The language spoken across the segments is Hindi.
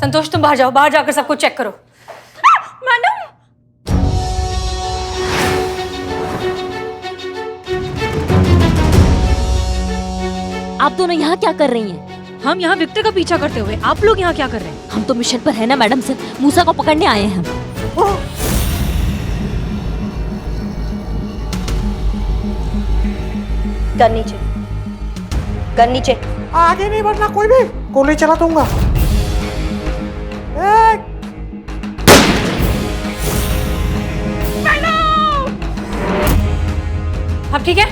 संतोष तुम बाहर जाओ, बाहर जाकर सबको चेक करो। मैडम, आप दोनों यहाँ क्या कर रही हैं? हम यहाँ विक्टर का पीछा करते हुए, आप लोग यहाँ क्या कर रहे हैं? हम तो मिशन पर है ना मैडम सर, मूसा को पकड़ने आए हैं हम। गन नीचे, गन नीचे। आगे नहीं बढ़ना कोई भी, गोली चला दूंगा। अब ठीक है?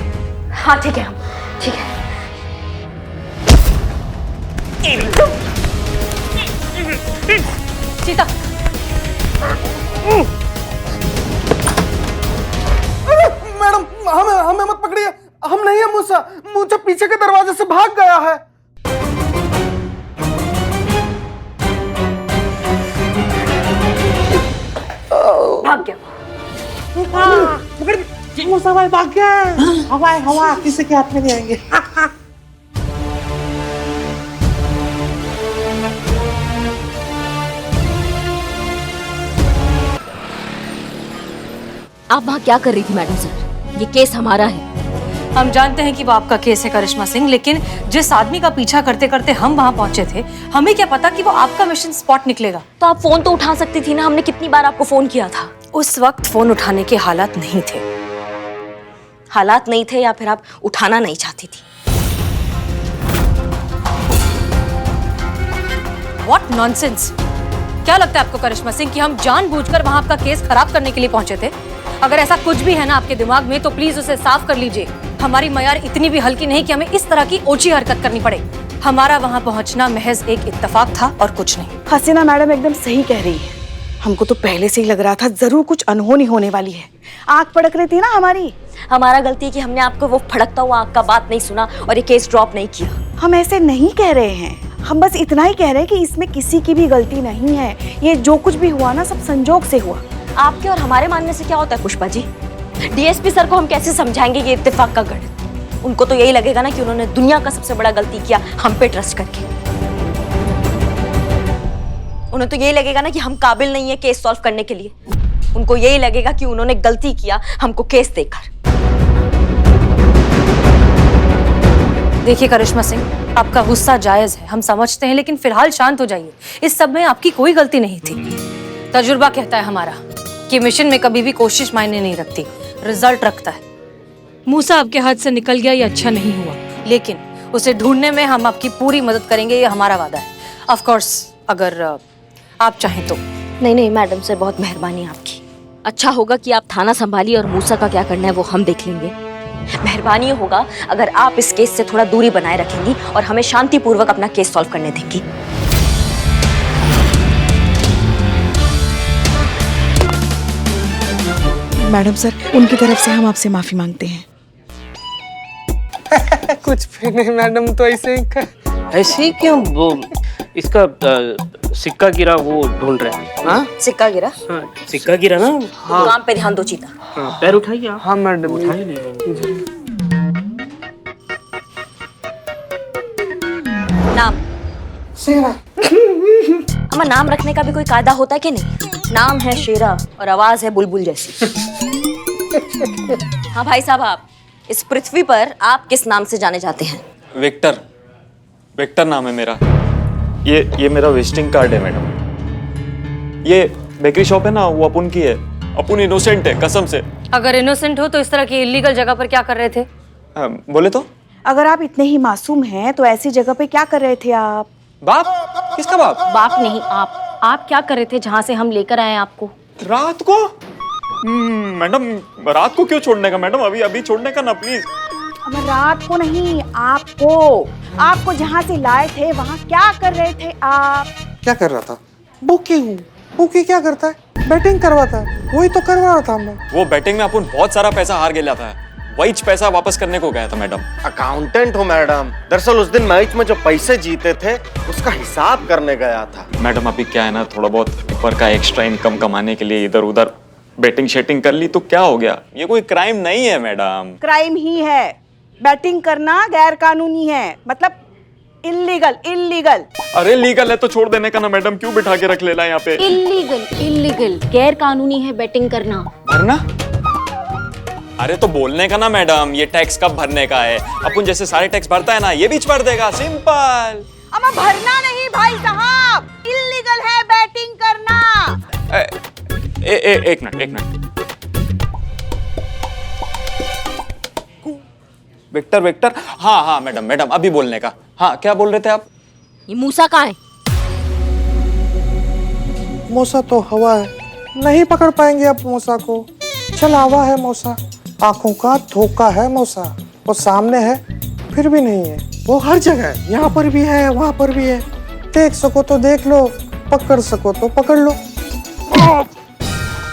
हाँ ठीक है, हम ठीक है। सीता, मैडम हमें मत पकड़िए, हम नहीं है मूसा। मूसा पीछे के दरवाजे से भाग गया है। भाग गया। मूसा भाई भाग गया। हवा किसी के हाथ में नहीं आएंगे। आप वहाँ क्या कर रही थी मैडम सर? ये केस हमारा है। हम जानते हैं कि वो आपका केस है करिश्मा सिंह, लेकिन जिस आदमी का पीछा करते करते हम वहाँ पहुंचे थे, हमें क्या पता कि वो आपका मिशन स्पॉट निकलेगा। तो आप फोन तो उठा सकती थी ना, हमने कितनी बार आपको फोन किया था। उस वक्त फोन उठाने के हालात नहीं थे। हालात नहीं थे या फिर आप उठाना नहीं चाहती थी? What nonsense! क्या लगता है आपको करिश्मा सिंह कि हम जानबूझकर वहाँ आपका केस खराब करने के लिए पहुंचे थे? अगर ऐसा कुछ भी है ना आपके दिमाग में तो प्लीज उसे साफ कर लीजिए। हमारी मयार इतनी भी हल्की नहीं कि हमें इस तरह की ओछी हरकत करनी पड़े। हमारा वहाँ पहुँचना महज एक इत्तेफाक था और कुछ नहीं। हसीना मैडम एकदम सही कह रही है। हमको तो पहले से ही लग रहा था जरूर कुछ अनहोनी होने वाली है। आग पड़क रही थी ना हमारी। हमारा गलती है कि हमने आपको वो फड़कता हुआ आग का बात नहीं सुना और ये केस ड्रॉप नहीं किया। हम ऐसे नहीं कह रहे हैं, हम बस इतना ही कह रहे हैं कि इसमें किसी की भी गलती नहीं है। ये जो कुछ भी हुआ ना सब संजोग से हुआ। आपके और हमारे मानने से क्या होता है पुष्पा जी? डीएसपी सर को हम कैसे समझाएंगे ये इत्तेफाक का गढ़? उनको तो यही लगेगा ना कि उन्होंने दुनिया का सबसे बड़ा गलती किया हम पे ट्रस्ट करके। उन्हें तो यही लगेगा ना कि हम काबिल नहीं है केस सॉल्व करने के लिए। उनको यही लगेगा कि उन्होंने गलती किया हमको केस देकर। देखिए करिश्मा सिंह, आपका गुस्सा जायज है, हम समझते हैं, लेकिन फिलहाल शांत हो जाइए। इस सब में आपकी कोई गलती नहीं थी। तजुर्बा कहता है हमारा कि मिशन में कभी भी कोशिश मायने नहीं रखती, रिजल्ट रखता है। मूसा आपके हाथ से निकल गया, ये अच्छा नहीं हुआ, लेकिन उसे ढूंढने में हम आपकी पूरी मदद करेंगे, ये हमारा वादा है। ऑफ कोर्स अगर आप चाहें तो। नहीं मैडम सर, बहुत मेहरबानी आपकी। अच्छा होगा कि आप थाना संभालिए और मूसा का क्या करना है वो हम देख लेंगे। मेहरबानी होगा अगर आप इस केस से थोड़ा दूरी बनाए रखेंगी और हमें शांतिपूर्वक अपना केस सॉल्व करने देंगी। मैडम सर, उनकी तरफ से हम आपसे माफी मांगते हैं। कुछ भी नहीं मैडम, तो ऐसे ऐसे क्यों? वो इसका सिक्का गिरा वो ढूंढ रहे हैं। हाँ सिक्का गिरा? हाँ सिक्का गिरा ना। हाँ। काम पे ध्यान दो चीता। हाँ, पैर उठाइए आप। हाँ मैडम। उठाइए नहीं। नाम? शेरा। हमारा नाम रखने का भी कोई कायदा होता है कि नहीं? नाम है शेरा और आवाज है बुलबुल जैसी। हाँ भाई साहब, आप इस पृथ्वी पर आप किस नाम से जाने जाते हैं? विक्टर। विक्टर नाम है मेरा। ये मेरा विजिटिंग कार्ड है मैडम। ये बेकरी शॉप है ना, वो अपुन की है। अपुन इनोसेंट है कसम से। अगर इनोसेंट हो तो इस तरह की इलीगल जगह पर क्या कर रहे थे? बोले तो? अगर आप इतने ही मासूम हैं तो ऐसी जगह पे क्या कर रहे थे आप? बाप? किसका बाप? बाप नहीं, आप क्या कर रहे थे जहाँ से हम लेकर आए आपको? रात को? मैडम रात को क्यों छोड़ने का मैडम? अभी छोड़ने का ना प्लीज। अब रात को नहीं, आपको जहाँ से लाए थे वहाँ क्या कर रहे थे आप? क्या कर रहा था? बुकी क्या करता है? बैटिंग करवाता है, वही तो करवा रहा था हमने। वो बैटिंग में अपन बहुत सारा पैसा हार गया था, वही पैसा वापस करने को गया था मैडम। अकाउंटेंट हो मैडम? दरअसल उस दिन मैच में जो पैसे जीते थे उसका हिसाब करने गया था। मैडम अभी क्या है ना, थोड़ा बहुत ऊपर का एक्स्ट्रा इनकम कमाने के लिए इधर उधर बैटिंग शेटिंग कर ली तो क्या हो गया? ये कोई क्राइम नहीं है मैडम। क्राइम ही है। बैटिंग करना गैर कानूनी है, मतलब इल्लीगल इल्लीगल। अरे लीगल है तो छोड़ देने का ना मैडम, क्यों बिठा के रख लेना यहाँ पे? इलीगल गैर कानूनी है बेटिंग करना। भरना? अरे तो बोलने का ना मैडम, ये टैक्स कब भरने का है? अपन जैसे सारे टैक्स भरता है ना, ये भी भर देगा, सिंपल। अमा भरना नहीं भाई साहब, इल्लीगल है बैटिंग करना। एक मिनट। विक्टर, हाँ मैडम अभी बोलने का। हाँ, क्या बोल रहे थे आप? ये मूसा कहाँ है? मूसा तो हवा है, नहीं पकड़ पाएंगे आप मूसा को। चलावा है मूसा, आंखों का धोखा है मूसा। वो सामने है फिर भी नहीं है, वो हर जगह है, यहाँ पर भी है वहां पर भी है। देख सको तो देख लो, पकड़ सको तो पकड़ लो।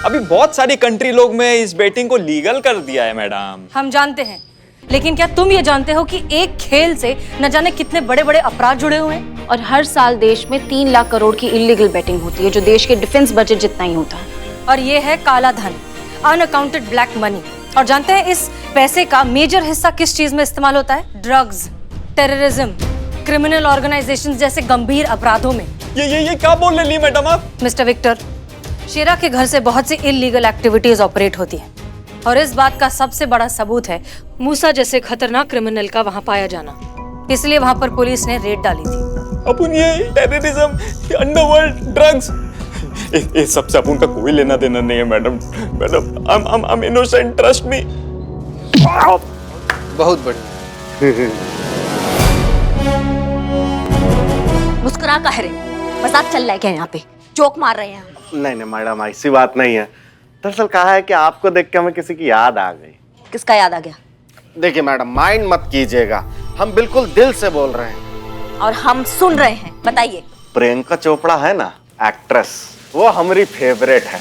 अभी बहुत सारी कंट्री लोग में इस बेटिंग को लीगल कर दिया है मैडम। हम जानते हैं, लेकिन क्या तुम ये जानते हो कि एक खेल से न जाने कितने बड़े बड़े अपराध जुड़े हुए हैं? और हर साल देश में 3 लाख करोड़ की इलीगल बेटिंग होती है, जो देश के डिफेंस बजट जितना ही होता है। और ये है काला धन, अनअकाउंटेड ब्लैक मनी। और जानते हैं इस पैसे का मेजर हिस्सा किस चीज में इस्तेमाल होता है? ड्रग्स, टेररिज्म, क्रिमिनल ऑर्गेनाइजेशंस जैसे गंभीर अपराधों में। ये क्या बोल रही मैडम आप? मिस्टर विक्टर, शेरा के घर से बहुत सी इलीगल एक्टिविटीज ऑपरेट होती हैं, और इस बात का सबसे बड़ा सबूत है मूसा जैसे खतरनाक क्रिमिनल का वहां पाया जाना। इसलिए वहां पर पुलिस ने रेड डाली थी। अपन ये टेररिज्म, अंडरवर्ल्ड, ड्रग्स, इस सबसे अपन का कोई लेना देना नहीं है madam. I am innocent, trust me. बहुत बढ़िया। मुस्कुरा कह रहे, मजाक चल रहा है क्या यहाँ पे? जोक मार रहे हैं? नहीं मैडम, ऐसी बात नहीं है। दरअसल कहा है कि आपको देख के हमें किसी की याद आ गई। किसका याद आ गया? देखिए मैडम, माइंड मत कीजिएगा, हम बिल्कुल दिल से बोल रहे हैं। और हम सुन रहे हैं, बताइए। प्रियंका चोपड़ा है ना, एक्ट्रेस, वो हमारी फेवरेट है।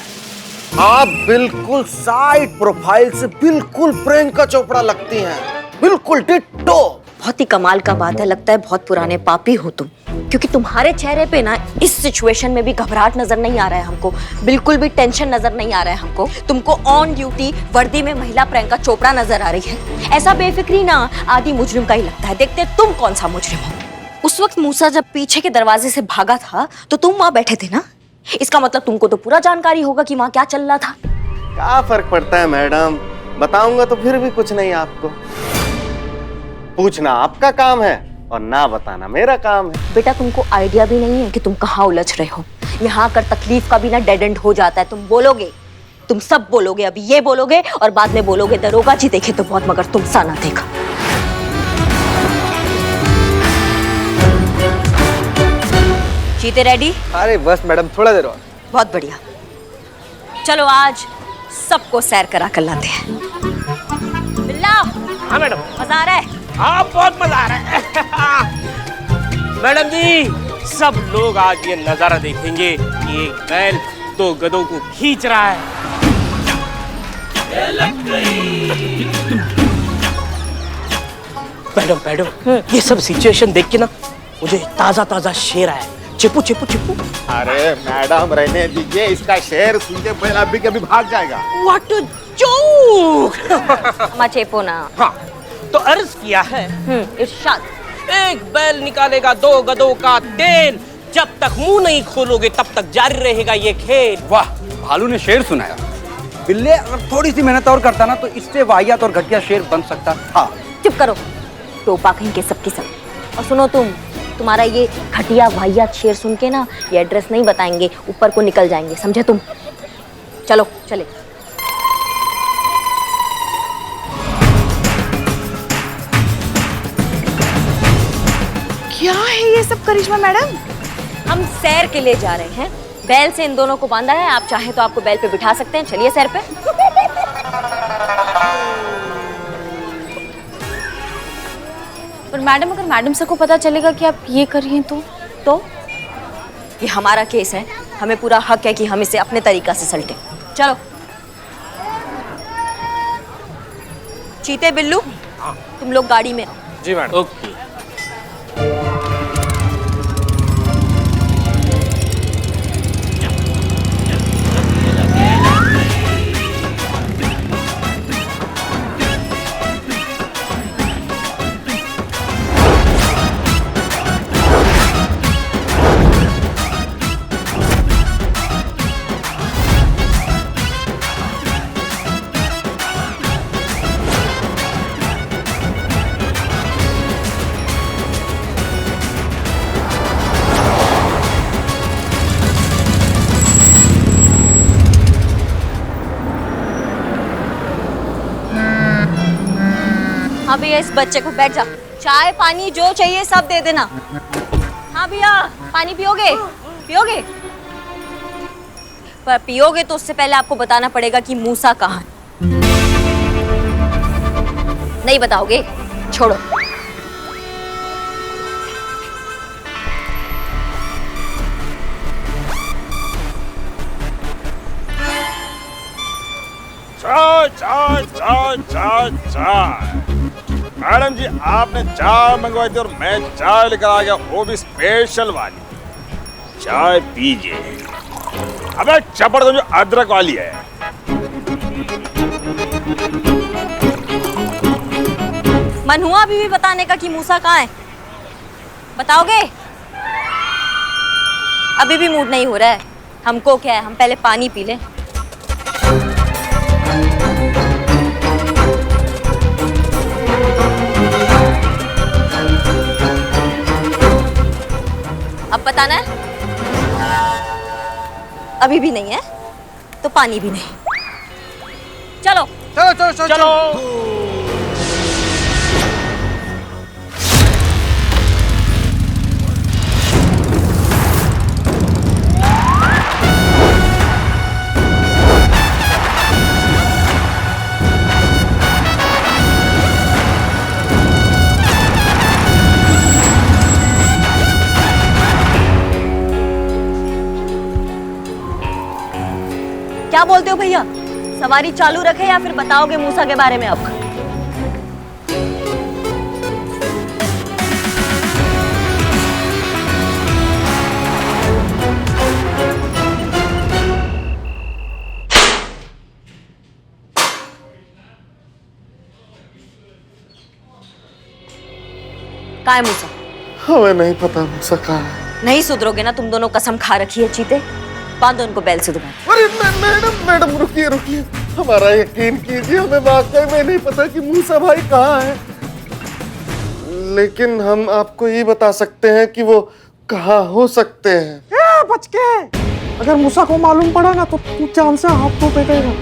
आप बिल्कुल साइड प्रोफाइल से बिल्कुल प्रियंका चोपड़ा लगती हैं, बिल्कुल डिट्टो। बहुत ही कमाल का बात है, लगता है बहुत पुराने पापी हो तुम, क्योंकि तुम्हारे चेहरे पे ना इस सिचुएशन में भी घबराहट नजर नहीं आ रहा है हमको, बिल्कुल भी टेंशन नजर नहीं आ रहा है हमको। तुमको ऑन ड्यूटी वर्दी में महिला प्रियंका चोपड़ा नजर आ रही है। ऐसा बेफिक्री ना आदि मुजरिम का ही लगता है। देखते तुम कौन सा मुजरिम हो। उस वक्त मूसा जब पीछे के दरवाजे से भागा था तो तुम वहां बैठे थे ना, इसका मतलब तुमको तो पूरा जानकारी होगा कि वहां क्या चल रहा था। क्या फर्क पड़ता है मैडम, बताऊंगा तो फिर भी कुछ नहीं। आपको पूछना आपका काम है और ना बताना मेरा काम है। बेटा तुमको आइडिया भी नहीं है कि तुम कहाँ उलझ रहे हो। यहाँ कर तकलीफ का भी ना डेड एंड हो जाता है। तुम बोलोगे, तुम सब बोलोगे, अभी ये बोलोगे और बाद में बोलोगे दरोगा जी देखे तो बहुत, मगर तुम सा ना देखा। चीते रेडी? अरे बस मैडम, थोड़ा देर और। बहुत बढ़िया, चलो आज सबको सैर करा कर लाते हैं। बिल्ला, हाँ मैडम। मजा आ रहा है? हाँ बहुत मजा आ रहा है। मैडम जी, सब लोग आज ये नजारा देखेंगे कि एक बैल 2 गधों को खींच रहा है। मैडम, ये सब सिचुएशन देख के ना मुझे ताजा ताजा शेर आया। चिपू चिपू चिपू। अरे मैडम रहने दीजिए, इसका शेर सुनते बैल अभी कभी भाग जाएगा। What a joke. अम्मा चेपो ना। हाँ, तो अर्ज किया है, इरशाद। एक बैल निकालेगा 2 गधों का तेल, जब तक मुंह नहीं खोलोगे तब तक जारी रहेगा ये खेल। वाह, भालू ने शेर सुनाया। बिल्ले अगर थोड़ी सी मेहनत और करता ना तो इससे वाहियात और घटिया शेर बन सकता था। चुप करो, टोपा कहीं के सबकी सब। और सुनो तुम्हारा ये घटिया वाहियात शेर सुन के ना ये एड्रेस नहीं बताएंगे, ऊपर को निकल जाएंगे, समझे तुम? चलो चले। क्या है ये सब करिश्मा मैडम? हम सैर के लिए जा रहे हैं। बैल से इन दोनों को बांधा है, आप चाहें तो आपको बैल पे बिठा सकते हैं। चलिए सैर पे। पर मैडम, अगर मैडम सर को पता चलेगा कि आप ये कर रही हैं तो ये हमारा केस है, हमें पूरा हक है कि हम इसे अपने तरीका से सलटें। चलो चीते बिल्लू, तुम लोग गाड़ी में आओ। जी मैडम। ओके। हाँ भैया, इस बच्चे को बैठ जा, चाय पानी जो चाहिए सब दे देना। हाँ भैया, पानी पियोगे? पियोगे? पर पियोगे तो उससे पहले आपको बताना पड़ेगा कि मूसा कहाँ है। नहीं बताओगे? छोड़ो। चाय चाय चाय चाय चाय। मैडम जी, आपने चाय मंगवाई थी और मैं चाय लेकर आ गया, वो भी स्पेशल वाली। चाय पीजिए। अबे चपड़ तो जो अदरक वाली है। मन हुआ अभी भी बताने का कि मूसा कहाँ है? बताओगे? अभी भी मूड नहीं हो रहा है। हमको क्या है, हम पहले पानी पी लें। अब बताना है? अभी भी नहीं है तो पानी भी नहीं। चलो चलो चलो चलो, चलो। क्या बोलते हो भैया? सवारी चालू रखे या फिर बताओगे मूसा के बारे में अब? कहाँ है मूसा? हमें नहीं पता मूसा कहाँ है। नहीं सुधरोगे ना तुम दोनों, कसम खा रखी है चीते। बांधो उनको बैल से दोबारा। अरे मैडम रुकिए रुकिए, हमारा यकीन कीजिए, हमें वाकई में नहीं पता कि मूसा भाई कहाँ है। लेकिन हम आपको ये बता सकते हैं कि वो कहाँ हो सकते हैं। बच के, अगर मूसा को मालूम पड़ा ना तो तू जान से हाथ तो पेटेगा।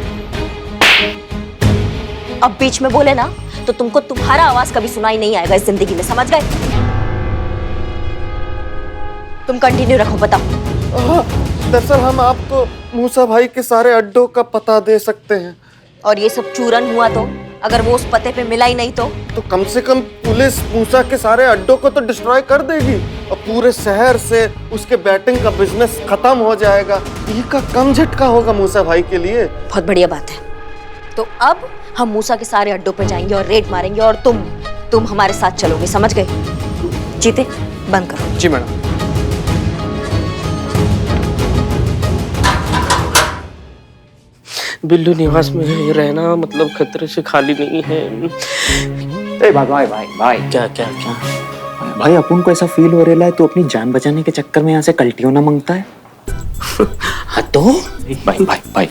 अब बीच में बोले ना तो तुमको तुम्हारा आवाज कभी सुनाई नहीं आएगा इस जिंदगी में, समझ गए? तुम कंटिन्यू रखो, बताओ। दरअसल हम आपको मूसा भाई के सारे अड्डों का पता दे सकते हैं। और ये सब चूरन हुआ तो? अगर वो उस पते पे मिला ही नहीं तो कम से कम पुलिस मूसा के सारे अड्डों को तो डिस्ट्रॉय कर देगी और पूरे शहर से उसके बैटिंग का बिजनेस खत्म हो जाएगा। ये का कम झटका होगा मूसा भाई के लिए। बहुत बढ़िया बात है। तो अब हम मूसा के सारे अड्डों पे जाएंगे और रेड मारेंगे और तुम हमारे साथ चलोगे, समझ गए? जीते, बंद करो। जी मैडम। बिल्लू निवास में रहना मतलब खतरे से खाली नहीं है। ए भाई भाई भाई, क्या क्या क्या? भाई अपन को ऐसा फील हो रहा है तो अपनी जान बचाने के चक्कर में यहाँ से कल्टियों ना मांगता है। हाँ तो भाई भाई भाई,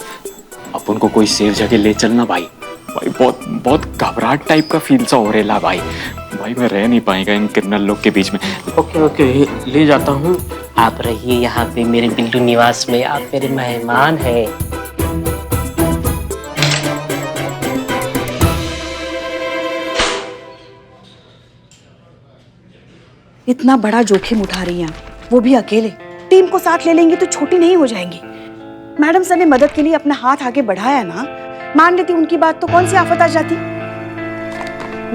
अपन को कोई सेफ जगह ले चलना भाई। भाई बहुत बहुत घबराहट टाइप का फील सा हो रहा है भाई। भाई मैं रह नहीं पाएगा इन क्रिमिनल लोग के बीच में। ओके ओके, ले जाता हूँ। आप रहिए यहाँ पे मेरे बिल्लू निवास में, आप मेरे मेहमान हैं। इतना बड़ा जोखिम उठा रही हैं, वो भी अकेले। टीम को साथ ले लेंगी तो छोटी नहीं हो जाएंगी। मैडम सर ने मदद के लिए अपना हाथ आगे बढ़ाया ना, मान लेती उनकी बात तो कौन सी आफत आ जाती।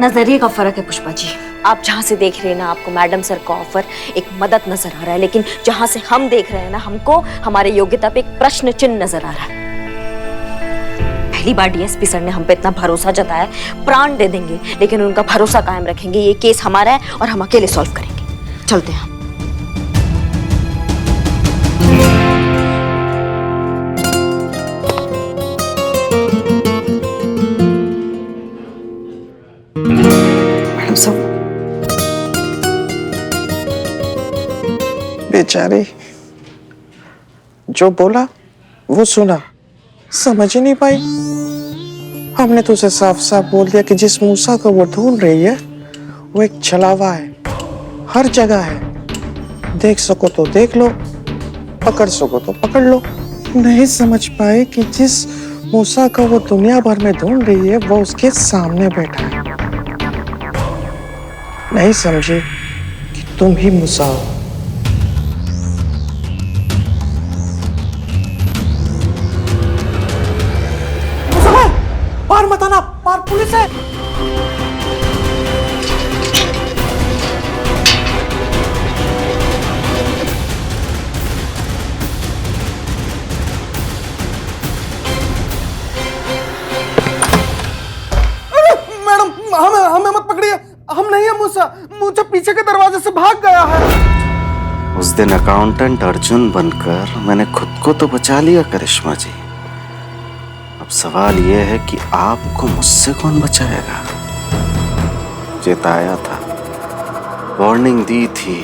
नजरिए का फर्क है पुष्पा जी। आप जहाँ से देख रहे हैं ना, आपको मैडम सर का ऑफर एक मदद नजर आ रहा है, लेकिन जहाँ से हम देख रहे हैं ना, हमको हमारे योग्यता पे एक प्रश्न चिन्ह नजर आ रहा है। पहली बार डीएसपी सर ने हम पे इतना भरोसा जताया, प्राण दे देंगे लेकिन उनका भरोसा कायम रखेंगे। ये केस हमारा है और हम अकेले सॉल्व करेंगे। चलते हैं। मैडम साहब, बेचारी जो बोला वो सुना, समझ ही नहीं पाई। हमने तो उसे साफ साफ बोल दिया कि जिस मूसा को वो ढूंढ रही है वो एक छलावा है, हर जगह है। देख सको तो देख लो, पकड़ सको तो पकड़ लो। नहीं समझ पाए कि जिस मूसा को वो दुनिया भर में ढूंढ रही है वो उसके सामने बैठा है। नहीं समझे कि तुम ही मूसा हो। बाहर मत आना, बाहर पुलिस है। मैडम हमें मत पकड़िए, हम नहीं है मूसा। मूसा पीछे के दरवाजे से भाग गया है। उस दिन अकाउंटेंट अर्जुन बनकर मैंने खुद को तो बचा लिया करिश्मा जी। अब सवाल यह है कि आपको मुझसे कौन बचाएगा? चेताया था, वार्निंग दी थी,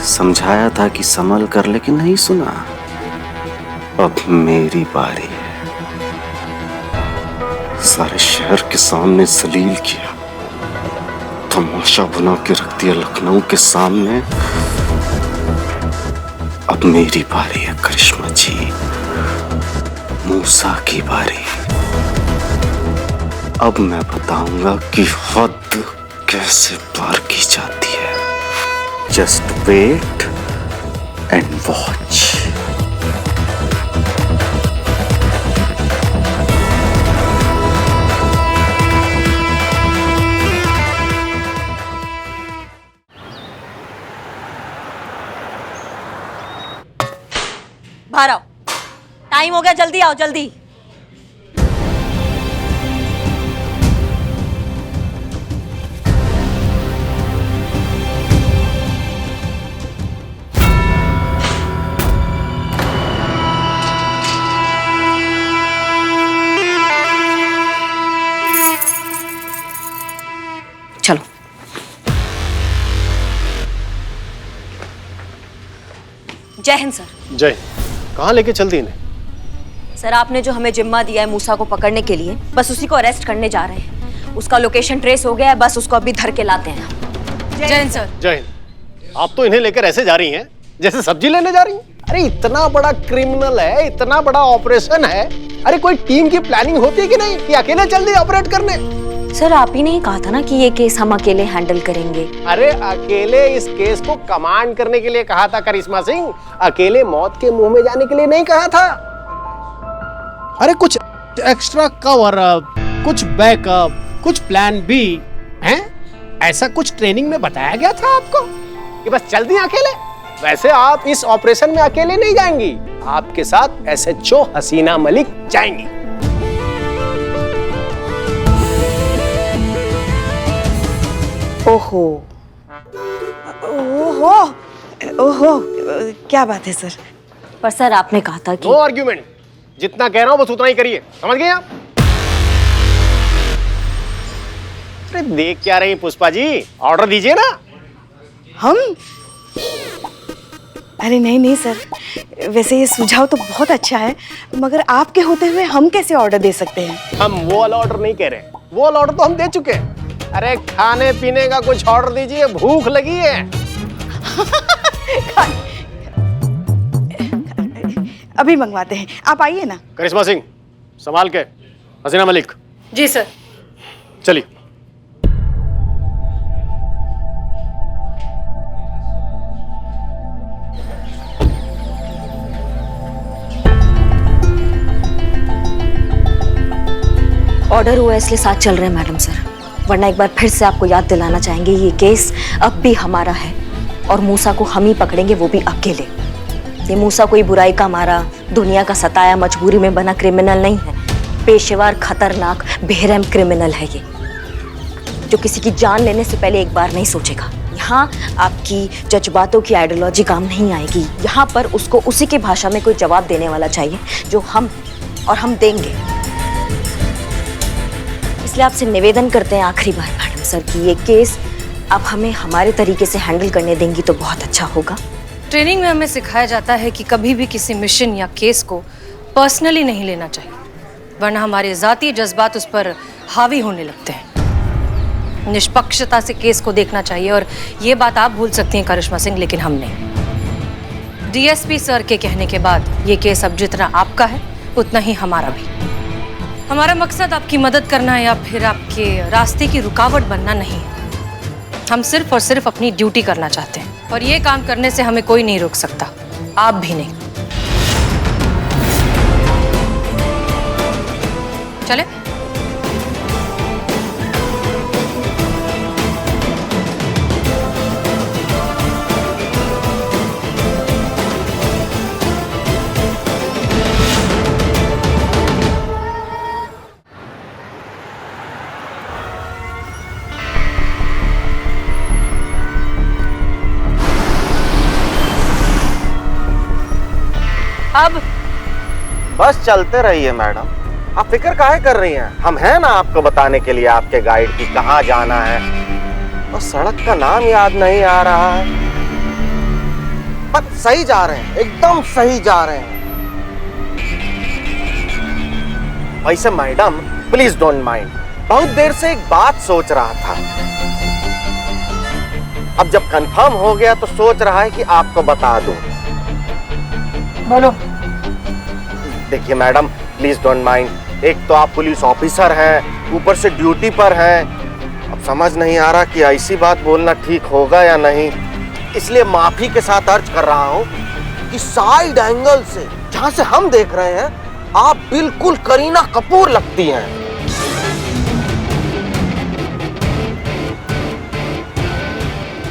समझाया था कि संभल कर, लेकिन नहीं सुना। अब मेरी बारी है। सारे शहर के सामने जलील किया, तमाशा बना के रख दिया लखनऊ के सामने। अब मेरी बारी है करिश्मा जी, मूसा की बारी। अब मैं बताऊंगा कि हद कैसे पार की जाती है। Just wait and watch. बाहर आओ, टाइम हो गया, जल्दी आओ जल्दी। चलो। जय हिंद सर। जय। कहाँ लेके चलती इन्हें? सर आपने जो हमें जिम्मा दिया है मूसा को पकड़ने के लिए, बस उसी को अरेस्ट करने जा रहे हैं। उसका लोकेशन ट्रेस हो गया है, बस उसको अभी धर के लाते हैं। जय हिंद सर। जय हिंद। आप तो इन्हें लेकर ऐसे जा रही हैं जैसे सब्जी लेने जा रही हैं। अरे इतना बड़ा क्रिमिनल है, इतना बड़ा ऑपरेशन है, अरे कोई टीम की प्लानिंग होती है कि नहीं कि अकेले चल दी ऑपरेट करने? सर आप ही ने ही कहा था ना कि ये केस हम अकेले हैंडल करेंगे। अरे अकेले इस केस को कमांड करने के लिए कहा था करिश्मा सिंह, अकेले मौत के मुंह में जाने के लिए नहीं कहा था। अरे कुछ एक्स्ट्रा कवर अप, कुछ बैकअप, कुछ प्लान बी हैं? ऐसा कुछ ट्रेनिंग में बताया गया था आपको कि बस चल दी अकेले? वैसे आप इस ऑपरेशन में अकेले नहीं जाएंगी, आपके साथ एसएचओ हसीना मलिक जाएंगी। ओहो ओहो ओहो, क्या बात है सर? पर सर आपने कहा था कि नो आर्ग्यूमेंट, जितना कह रहा हूं बस उतना ही करिए, समझ गए आप? अरे देख क्या रही पुष्पा जी, ऑर्डर दीजिए ना। हम? अरे नहीं नहीं सर, वैसे ये सुझाव तो बहुत अच्छा है, मगर आपके होते हुए हम कैसे ऑर्डर दे सकते हैं? हम वो वाला ऑर्डर नहीं कह रहे, वो वाला ऑर्डर तो हम दे चुके हैं। अरे खाने पीने का कुछ ऑर्डर दीजिए, भूख लगी है। अभी मंगवाते हैं, आप आइए ना। करिश्मा सिंह संभाल के, हसीना मलिक। जी सर। चलिए। ऑर्डर हुआ इसलिए साथ चल रहे हैं मैडम सर, वरना एक बार फिर से आपको याद दिलाना चाहेंगे ये केस अब भी हमारा है और मूसा को हम ही पकड़ेंगे, वो भी अकेले। ये मूसा कोई बुराई का मारा, दुनिया का सताया, मजबूरी में बना क्रिमिनल नहीं है। पेशेवर, खतरनाक, बेरहम क्रिमिनल है ये, जो किसी की जान लेने से पहले एक बार नहीं सोचेगा। यहाँ आपकी जज्बातों की आइडियोलॉजी काम नहीं आएगी। यहाँ पर उसको उसी की भाषा में कोई जवाब देने वाला चाहिए जो हम, और हम देंगे। इसलिए आपसे निवेदन करते हैं आखिरी बार मैडम सर कि ये केस आप हमें हमारे तरीके से हैंडल करने देंगी तो बहुत अच्छा होगा। ट्रेनिंग में हमें सिखाया जाता है कि कभी भी किसी मिशन या केस को पर्सनली नहीं लेना चाहिए, वरना हमारे जाती जज्बात उस पर हावी होने लगते हैं। निष्पक्षता से केस को देखना चाहिए, और ये बात आप भूल सकती हैं करिश्मा सिंह, लेकिन हम नहीं। डीएसपी सर के कहने के बाद ये केस अब जितना आपका है उतना ही हमारा भी। हमारा मकसद आपकी मदद करना या फिर आपके रास्ते की रुकावट बनना नहीं है। हम सिर्फ और सिर्फ अपनी ड्यूटी करना चाहते हैं और ये काम करने से हमें कोई नहीं रोक सकता, आप भी नहीं। चले। अब बस चलते रहिए मैडम, आप फिक्र काहे कर रही हैं? हम हैं ना आपको बताने के लिए, आपके गाइड की कहाँ जाना है। और सड़क का नाम याद नहीं आ रहा है, पर सही जा रहे हैं, एकदम सही जा रहे हैं। वैसे मैडम प्लीज डोंट माइंड, बहुत देर से एक बात सोच रहा था, अब जब कंफर्म हो गया तो सोच रहा है कि आपको बता दूं। बोलो। देखिए मैडम प्लीज डोंट माइंड, एक तो आप पुलिस ऑफिसर हैं, ऊपर से ड्यूटी पर हैं। अब समझ नहीं आ रहा कि ऐसी बात बोलना ठीक होगा या नहीं, इसलिए माफी के साथ अर्ज कर रहा हूं कि साइड एंगल से जहां से हम देख रहे हैं आप बिल्कुल करीना कपूर लगती हैं।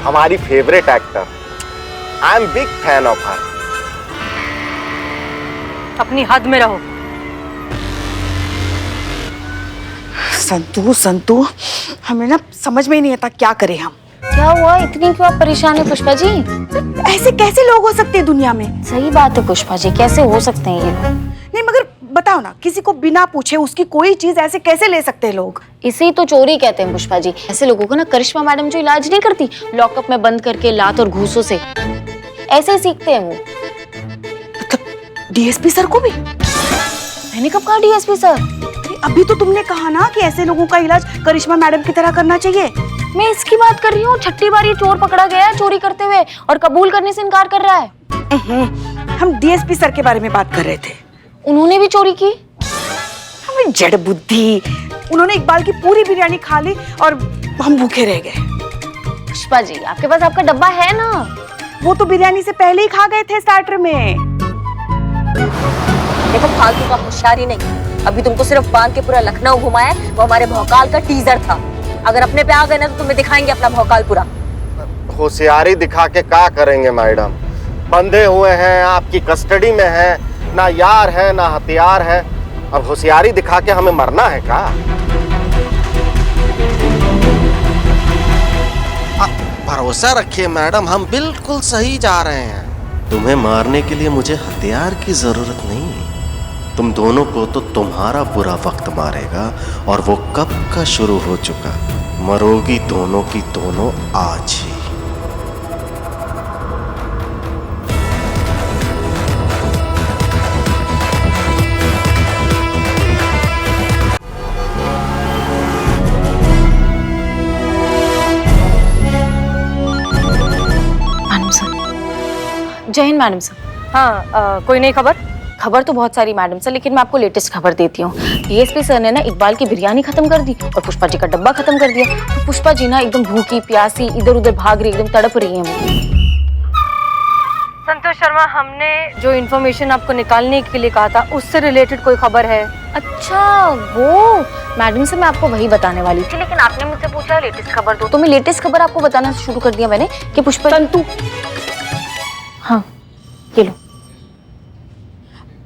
हमारी favourite actor, I am big fan of her. अपनी हद में रहो। संतू संतू, हमें ना समझ में ही नहीं आता क्या करें हम। क्या हुआ, इतनी क्यों आप परेशान है पुष्पा जी? ऐसे कैसे लोग हो सकते हैं दुनिया में? सही बात है पुष्पा जी, कैसे हो सकते हैं ये लोग? नहीं मगर बताओ ना, किसी को बिना पूछे उसकी कोई चीज ऐसे कैसे ले सकते हैं लोग? इसे ही तो चोरी कहते हैं पुष्पा जी। ऐसे लोगों को ना करिश्मा मैडम जो इलाज नहीं करती लॉकअप में बंद करके लात और घूसों से, ऐसे ही सीखते हैं वो। मतलब डीएसपी सर को भी? मैंने कब कहा डीएसपी सर? अभी तो तुमने कहा ना कि ऐसे लोगों का इलाज करिश्मा मैडम की तरह करना चाहिए। मैं इसकी बात कर रही हूँ। 6ठी बार ये चोर पकड़ा गया है चोरी करते हुए और कबूल करने से इनकार कर रहा है। हम डीएसपी सर के बारे में बात कर रहे थे। उन्होंने भी चोरी की? हमें जड़ बुद्धि, उन्होंने इकबाल की पूरी बिरयानी खा ली और हम भूखे रह गए। पुष्पा जी आपके पास आपका डब्बा है ना? वो तो बिरयानी से पहले ही खा गए थे स्टार्टर में। देखो फालतू का होशियारी नहीं, अभी तुमको सिर्फ बांध के पूरा लखनऊ घुमाया, वो हमारे भौकाल का टीजर था। अगर अपने पे आ गए ना तो तुम्हें दिखाएंगे अपना भौकाल पूरा। होशियारी दिखा के क्या करेंगे मैडम, बंधे हुए हैं, आपकी कस्टडी में हैं, ना यार है ना हथियार है, अब होशियारी दिखा के हमें मरना है क्या? भरोसा रखिए मैडम, हम बिल्कुल सही जा रहे हैं। तुम्हें मारने के लिए मुझे हथियार की जरूरत नहीं है, तुम दोनों को तो तुम्हारा बुरा वक्त मारेगा, और वो कब का शुरू हो चुका। मरोगी दोनों की दोनों आज ही। मैडम सर, जय हिंद मैडम सर। हाँ, कोई नई खबर? खबर तो बहुत सारी मैडम सर, लेकिन मैं आपको लेटेस्ट खबर देती हूँ। डीएसपी सर ने ना इकबाल की बिरयानी खत्म कर दी और पुष्पा जी का डब्बा खत्म कर दिया। तो पुष्पा जी ना एकदम भूखी प्यासी इधर उधर भाग रही, एकदम तड़प रही है वो। संतोष शर्मा, हमने जो इन्फॉर्मेशन आपको निकालने के लिए कहा था उससे रिलेटेड कोई खबर है? अच्छा वो मैडम से मैं आपको वही बताने वाली थी, लेकिन आपने मुझसे पूछा लेटेस्ट खबर दो, तो मैं लेटेस्ट खबर आपको बताना शुरू कर दिया मैंने कि पुष्पा। संतू, हाँ ये लो।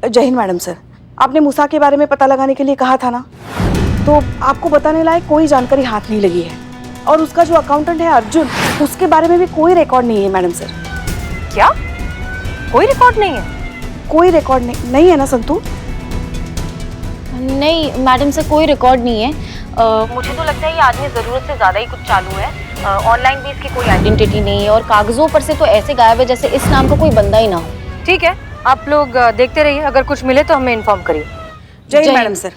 जय हिंद मैडम सर, आपने मूसा के बारे में पता लगाने के लिए कहा था ना, तो आपको बताने लायक कोई जानकारी हाथ नहीं लगी है। और उसका जो अकाउंटेंट है अर्जुन, उसके बारे में भी कोई रिकॉर्ड नहीं है मैडम सर। क्या? कोई रिकॉर्ड नहीं है? कोई रिकॉर्ड नहीं है ना संतू? नहीं मैडम सर, कोई रिकॉर्ड नहीं है। मुझे तो लगता है ये आदमी जरूरत से ज्यादा ही कुछ चालू है। ऑनलाइन भी इसकी कोई आइडेंटिटी नहीं है और कागजों पर से तो ऐसे गायब है जैसे इस नाम का कोई बंदा ही ना हो। ठीक है, आप लोग देखते रहिए, अगर कुछ मिले तो हमें इन्फॉर्म करिए। जय हिंद मैडम सर।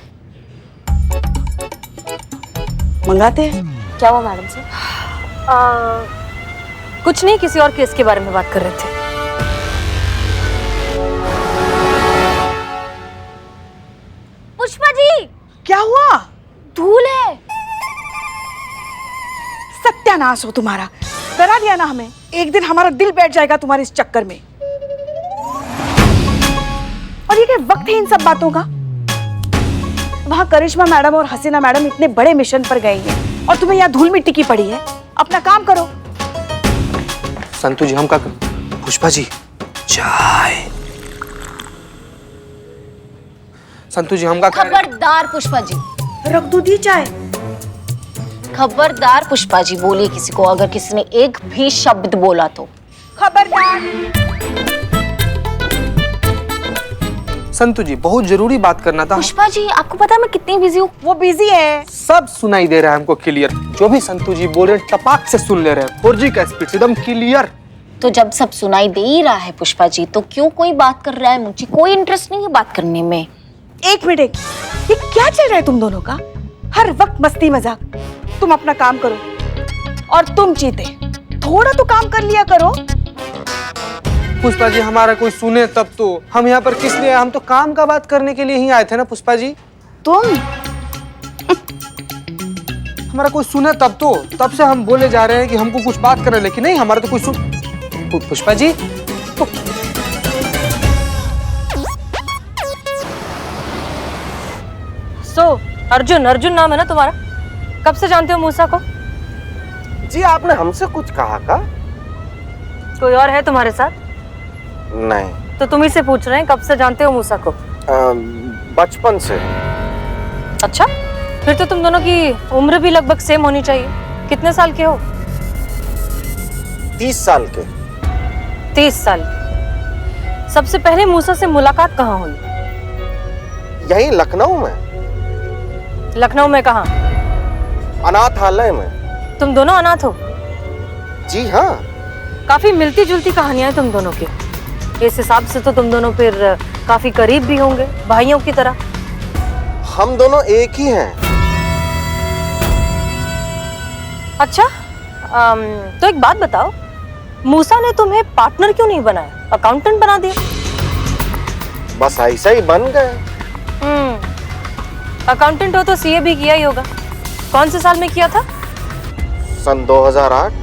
मंगाते हैं। क्या हुआ मैडम सर? कुछ नहीं, किसी और केस के बारे में बात कर रहे थे। पुष्पा जी, क्या हुआ? धूल है। सत्य सत्यानाश हो तुम्हारा। डरा दिया ना हमें, एक दिन हमारा दिल बैठ जाएगा तुम्हारे इस चक्कर में। और ये क्या वक्त है इन सब बातों का? वहां करिश्मा मैडम और हसीना मैडम इतने बड़े मिशन पर गई हैं और तुम्हें यहाँ धूल मिट्टी की पड़ी है। अपना काम करो। संतु जी हम का पुष्पा जी चाय। संतु जी हम का खबरदार पुष्पा जी, रख दो दी चाय। खबरदार पुष्पा जी, बोलिए किसी को अगर किसी ने एक भी शब्द बोला तो। खबरदार। संतु जी बहुत जरूरी बात करना था। पुष्पा जी आपको पता है मैं कितनी बिजी हूँ? वो बिजी है। सब सुनाई दे रहा है हमको क्लियर। जो भी संतु जी बोल रहे हैं टपाक से सुन ले रहे हैं। 4G का स्पीड एकदम क्लियर। तो जब सब सुनाई दे ही रहा है पुष्पा जी, तो क्यों कोई बात कर रहा है? मुझे कोई इंटरेस्ट नहीं है बात करने में। एक मिनट, ये क्या चल रहा है तुम दोनों का? हर वक्त मस्ती मजाक। तुम अपना काम करो और तुम चीते थोड़ा तो काम कर लिया करो। पुष्पा जी हमारा कोई सुने तब तो। हम यहाँ पर किस लिए? हम तो काम का बात करने के लिए ही आए थे ना पुष्पा जी। तुम हमारा कोई सुने तब तो। तब से हम बोले जा रहे हैं कि हमको कुछ बात करना, लेकिन नहीं हमारा तो कोई सुन। पुष्पा जी तो अर्जुन, अर्जुन नाम है ना तुम्हारा? कब से जानते हो मूसा को? जी आपने हमसे कुछ कहा का? कोई और है तुम्हारे साथ? नहीं। तो तुम ही से पूछ रहे हैं कब से जानते हो मूसा को? बचपन से। अच्छा, फिर तो तुम दोनों की उम्र भी लगभग सेम होनी चाहिए। कितने साल के हो? 30 साल के। 30 साल। सबसे पहले मूसा से मुलाकात कहाँ हुई? यही लखनऊ में। लखनऊ में कहाँ? अनाथालय में। तुम दोनों अनाथ हो? जी हाँ। काफी मिलती जुलती कहानियां तुम दोनों की। इस हिसाब से तो तुम दोनों फिर काफी करीब भी होंगे, भाइयों की तरह। हम दोनों एक ही हैं। अच्छा, तो एक बात बताओ, मूसा ने तुम्हें पार्टनर क्यों नहीं बनाया, अकाउंटेंट बना दिया? बस ऐसा ही बन गए। अकाउंटेंट हो तो सीए भी किया ही होगा। कौन से साल में किया था? सन 2008।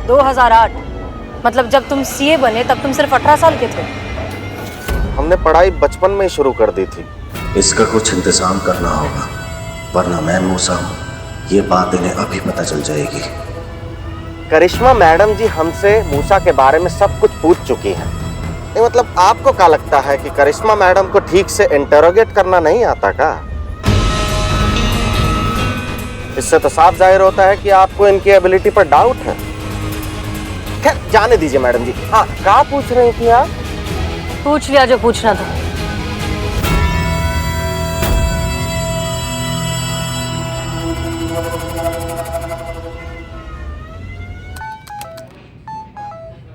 2008 मतलब जब तुम सीए बने तब तुम सिर्फ 18 साल के थे। हमने पढ़ाई बचपन में ही शुरू कर दी थी। इसका कुछ इंतजाम करना होगा, वरना मैं मूसा हूँ ये बात इन्हें अभी पता चल जाएगी। करिश्मा मैडम जी हमसे मूसा के बारे में सब कुछ पूछ चुकी हैं। नहीं मतलब आपको क्या लगता है कि करिश्मा मैडम को ठीक से इंटरोगेट करना नहीं आता का? इससे तो साफ जाहिर होता है कि आपको इनकी एबिलिटी पर डाउट है। खैर जाने दीजिए मैडम जी। हाँ, क्या पूछ रही थी आप? पूछ लिया जो पूछना था।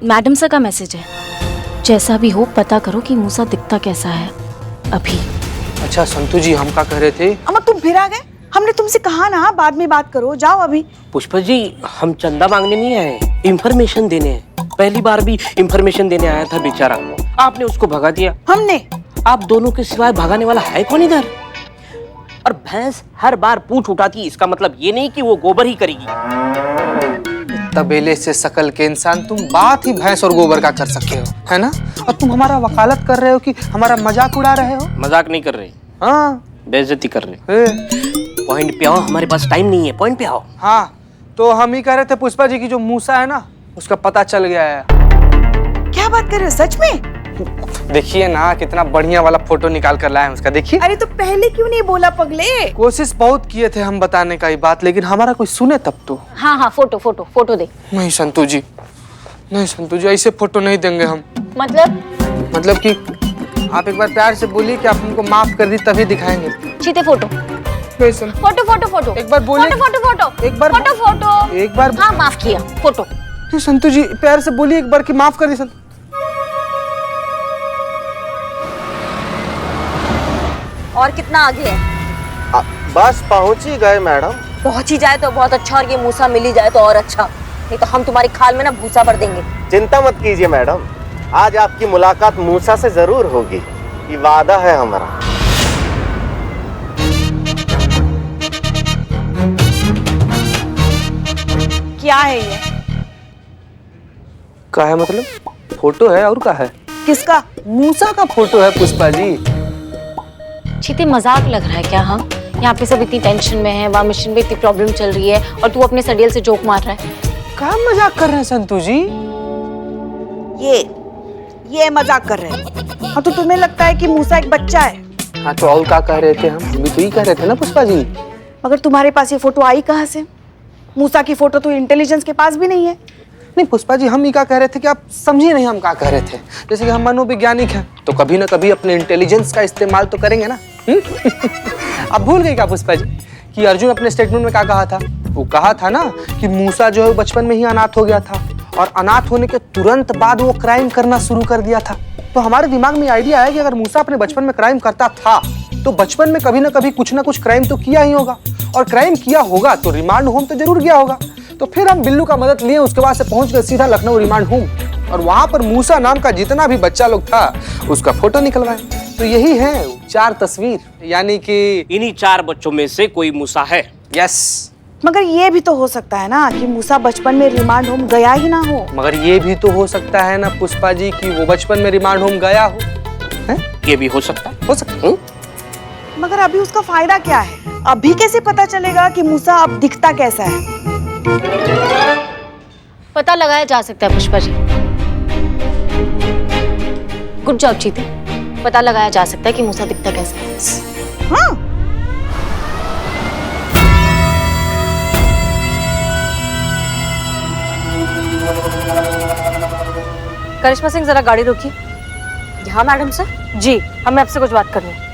मैडम सर का मैसेज है। जैसा भी हो पता करो कि मूसा दिखता कैसा है अभी। अच्छा संतु जी हम क्या कह रहे थे? अम्मा तुम फिर आ गए? हमने तुमसे कहा ना बाद में बात करो, जाओ अभी। पुष्पा जी हम चंदा मांगने नहीं आए, इंफॉर्मेशन देने हैं। पहली बार भी इंफॉर्मेशन देने आया था बेचारा, आपने उसको भगा दिया। हमने? आप दोनों के सिवाय भगाने वाला है कौन इधर? और भैंस हर बार पूंछ उठाती है, इसका मतलब ये नहीं कि वो गोबर ही करेगी। तबेले से शकल के इंसान, तुम बात ही भैंस और गोबर का कर सकते हो, है ना? और तुम हमारा वकालत कर रहे हो कि हमारा मजाक उड़ा रहे हो? मजाक नहीं कर रहे। हाँ बेइज्जती कर रहे। पॉइंट पे आओ, हमारे पास टाइम नहीं है, पॉइंट पे आओ। हाँ तो हम ही कह रहे थे पुष्पा जी की जो मूसा है ना उसका पता चल गया है। क्या बात कर रहे हो, सच में? देखिए ना कितना बढ़िया वाला फोटो निकाल कर लाए हैं उसका, देखिए। अरे तो पहले क्यों नहीं बोला पगले? कोशिश बहुत किए थे हम बताने का ये बात, लेकिन हमारा कोई सुने तब तो। हाँ हाँ फोटो फोटो फोटो दे। नहीं संतु जी, नहीं संतु जी, ऐसे फोटो नहीं देंगे हम। मतलब कि आप एक बार प्यार से बोलिए कि आप हमको माफ कर दी तभी दिखाएंगे। चीते फोटो फोटो फोटो फोटो एक बार बोलिए। फोटो फोटो एक बार फोटो फोटो एक बार। हाँ माफ किया, फोटो। तो संतु जी प्यार से बोलिए एक बार कि माफ कर दी। संतु और कितना आगे है? बस पहुंच ही गए मैडम। पहुंच ही जाए तो बहुत अच्छा, और ये मूसा मिल ही जाए तो और अच्छा, नहीं तो हम तुम्हारी खाल में ना भूसा भर देंगे। चिंता मत कीजिए मैडम, आज आपकी मुलाकात मूसा से जरूर होगी, ये वादा है हमारा। क्या है ये? का है मतलब? फोटो है और का है? किसका? मूसा का फोटो है पुष्पा जी। चीते मजाक लग रहा है क्या? हाँ, यहाँ पे सब इतनी टेंशन में है, वहाँ मिशन में इतनी प्रॉब्लम चल रही है और तू अपने सडियल से जोक मार रहा है। क्या मजाक कर रहे हैं संतू जी? ये मजाक कर रहे हैं। हाँ तो तुम्हें लगता है कि मूसा एक बच्चा है? हाँ तो और क्या कह रहे थे हम? भी तो ही कह रहे थे ना पुष्पा जी। मगर तुम्हारे पास ये फोटो आई कहाँ से? मूसा की फोटो तो इंटेलिजेंस के पास भी नहीं है। नहीं पुष्पा जी, हम ये क्या कह रहे थे कि आप समझिए नहीं हम क्या कह रहे थे। जैसे कि हम मनोवैज्ञानिक हैं तो कभी ना कभी अपने इंटेलिजेंस का इस्तेमाल तो करेंगे ना। आप भूल गए क्या पुष्पा जी कि अर्जुन अपने स्टेटमेंट में क्या कहा था? वो कहा था ना कि मूसा जो है बचपन में ही अनाथ हो गया था और अनाथ होने के तुरंत बाद वो क्राइम करना शुरू कर दिया था। तो हमारे दिमाग में आइडिया है कि अगर मूसा अपने बचपन में क्राइम करता था तो बचपन में कभी ना कभी कुछ ना कुछ क्राइम तो किया ही होगा, और क्राइम किया होगा तो रिमांड होम तो जरूर गया होगा। तो फिर हम बिल्लू का मदद लिए, उसके बाद से पहुंच गए सीधा लखनऊ रिमांड होम और वहां पर मूसा नाम का जितना भी बच्चा लोग था उसका फोटो निकलवाए। तो यही है 4 तस्वीर, यानी कि इन्हीं 4 बच्चों में से कोई मूसा है। यस। मगर ये भी तो हो सकता है ना कि मूसा बचपन में रिमांड होम गया ही ना हो। मगर ये भी तो हो सकता है ना पुष्पा जी कि वो बचपन में रिमांड होम गया हो। ये भी हो सकता है। हो सकता है। मगर अभी उसका फायदा क्या है? अभी कैसे पता चलेगा कि मूसा अब दिखता कैसा है? पता लगाया जा सकता है पुष्पा जी। गुड जॉब चीते। पता लगाया जा सकता है कि मूसा दिखता कैसा है। हाँ। करिश्मा सिंह, जरा गाड़ी रोकिए। हाँ मैडम सर। जी, हमें आपसे कुछ बात करनी है।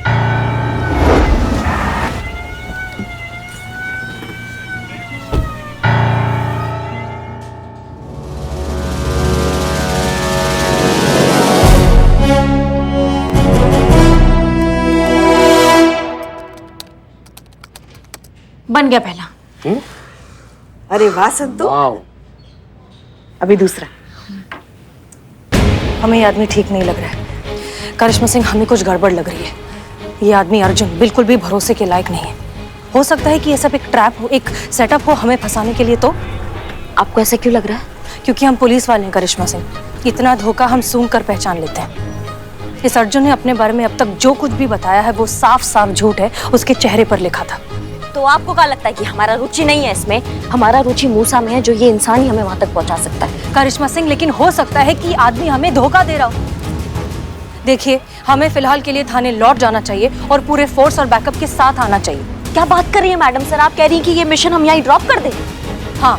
बन गया पहला। अरे वाह संतू। अभी दूसरा। हमें ये आदमी ठीक नहीं लग रहा है करिश्मा सिंह, हमें कुछ गड़बड़ लग रही है। ये आदमी अर्जुन बिल्कुल भी भरोसे के लायक नहीं है। हो सकता है कि ये सब एक ट्रैप हो, एक सेटअप हो हमें फंसाने के लिए। तो आपको ऐसा क्यों लग रहा है? क्योंकि हम पुलिस वाले हैं करिश्मा सिंह, इतना धोखा हम सूंघ कर पहचान लेते हैं। इस अर्जुन ने अपने बारे में अब तक जो कुछ भी बताया है वो साफ साफ झूठ है, उसके चेहरे पर लिखा था। तो आपको क्या लगता है कि हमारा रुचि नहीं है इसमें? हमारा रुचि मूसा में है, जो ये इंसान ही हमें वहां तक पहुंचा सकता है। करिश्मा सिंह, लेकिन हो सकता है कि आदमी हमें धोखा दे रहा हो। देखिए, हमें फिलहाल के लिए थाने लौट जाना चाहिए और पूरे फोर्स और बैकअप के साथ आना चाहिए। क्या बात कर रही है मैडम सर? आप कह रही हैं कि ये मिशन हम यहीं ड्रॉप कर दें? हाँ।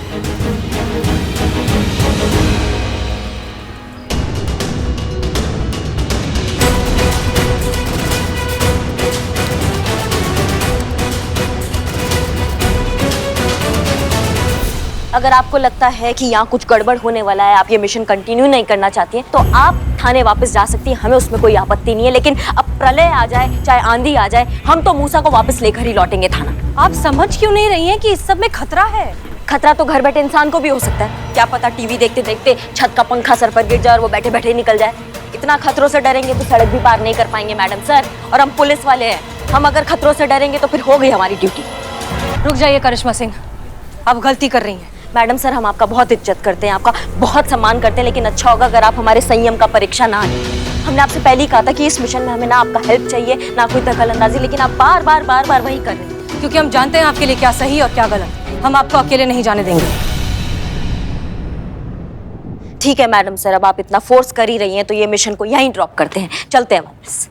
अगर आपको लगता है कि यहाँ कुछ गड़बड़ होने वाला है, आप ये मिशन कंटिन्यू नहीं करना चाहती हैं, तो आप थाने वापस जा सकती हैं, हमें उसमें कोई आपत्ति नहीं है। लेकिन अब प्रलय आ जाए चाहे आंधी आ जाए, हम तो मूसा को वापस लेकर ही लौटेंगे थाना। आप समझ क्यों नहीं रही हैं कि इस सब में खतरा है? खतरा तो घर बैठे इंसान को भी हो सकता है। क्या पता टीवी देखते देखते छत का पंखा सर पर गिर जाए और वो बैठे बैठे निकल जाए। इतना खतरों से डरेंगे तो सड़क भी पार नहीं कर पाएंगे मैडम सर। और हम पुलिस वाले हैं, हम अगर खतरों से डरेंगे तो फिर हो गई हमारी ड्यूटी। रुक जाइए करिश्मा सिंह, आप गलती कर रही हैं। मैडम सर, हम आपका बहुत इज्जत करते हैं, आपका बहुत सम्मान करते हैं, लेकिन अच्छा होगा अगर आप हमारे संयम का परीक्षा ना लें। हमने आपसे पहले ही कहा था कि इस मिशन में हमें ना आपका हेल्प चाहिए ना कोई दखल अंदाजी, लेकिन आप बार बार वही कर रहे हैं। क्योंकि हम जानते हैं आपके लिए क्या सही और क्या गलत। हम आपको अकेले नहीं जाने देंगे। ठीक है मैडम सर, अब आप इतना फोर्स कर ही रही हैं तो ये मिशन को यहीं ड्रॉप करते हैं, चलते हैं वापस।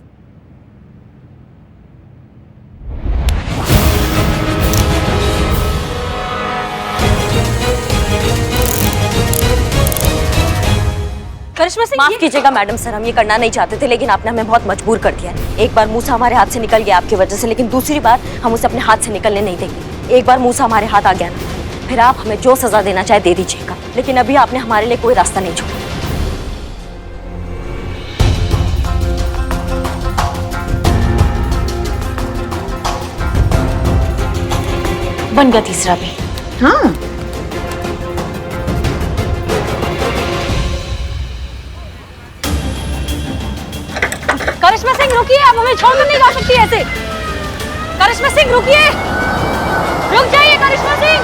करिश्मा सिंह, माफ कीजिएगा मैडम सर, हम ये करना नहीं चाहते थे, लेकिन आपने हमें बहुत मजबूर कर दिया है। एक बार मूसा हमारे हाथ से निकल गया आपकी वजह से, लेकिन दूसरी बार हम उसे अपने हाथ से निकलने नहीं देंगे। एक बार मूसा हमारे हाथ आ गया ना, फिर आप हमें जो सजा देना चाहे दे दीजिएगा, लेकिन अभी आपने हमारे लिए कोई रास्ता नहीं छोड़ा। बन गया तीसरा भी। हाँ। करिश्मा सिंह रुकिए, आप हमें छोड़कर नहीं जा सकती ऐसे। करिश्मा सिंह रुकिए, रुक जाइए करिश्मा सिंह।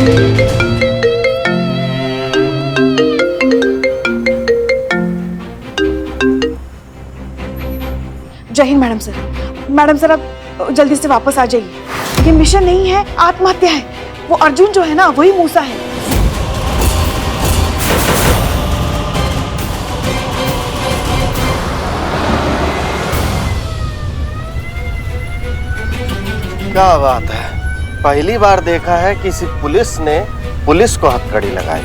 जय Hind madam sir. Madam sir आप जल्दी से वापस आ जाइए। ये मिशन नहीं है, आत्महत्या है। वो अर्जुन जो है ना, वही मूसा है। क्या बात है, पहली बार देखा है किसी पुलिस ने पुलिस को हथकड़ी लगाई।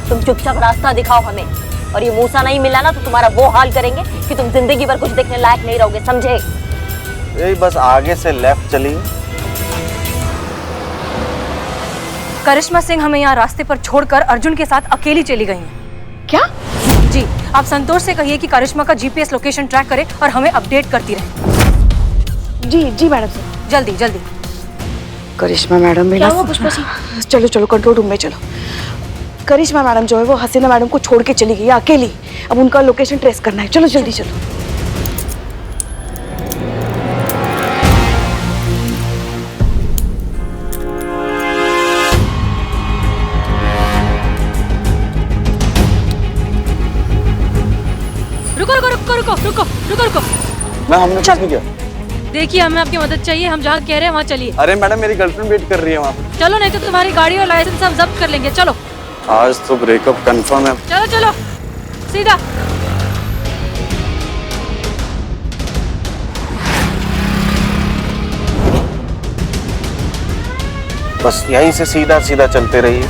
तुम चुपचाप रास्ता दिखाओ हमें, और ये मूसा नहीं मिला ना तो तुम्हारा वो हाल करेंगे कि तुम जिंदगी भर कुछ देखने लायक नहीं रहोगे, समझे? यही बस आगे से लेफ्ट चलिए। करिश्मा सिंह हमें यहाँ रास्ते पर छोड़कर अर्जुन के साथ अकेली चली गई हैं। क्या? जी, आप संतोष से कहिए कि करिश्मा का जीपीएस लोकेशन ट्रैक करे और हमें अपडेट करती रहे। जी जी मैडम सर। जल्दी जल्दी। करिश्मा मैडम भी क्या ना- हुआ पुष्पा जी? चलो चलो कंट्रोल रूम में चलो। करिश्मा मैडम जो है वो हसीना मैडम को छोड़ के चली गई है अकेली। अब उनका लोकेशन ट्रेस करना है। चलो जल्दी चलो। रुको रुको रुको रुको रुको रुको रुको। मैं हमने कुछ नहीं किया। देखिए, हमें आपकी मदद चाहिए। हम जहाँ कह रहे हैं वहाँ चलिए। अरे मैडम, मेरी गर्लफ्रेंड वेट कर रही है वहाँ पे। चलो, नहीं तो तुम्हारी गाड़ी और लाइसेंस हम जब्त कर लेंगे। चलो आज तो ब्रेकअप कंफर्म है। चलो चलो सीधा। बस यहीं से सीधा सीधा चलते रहिए।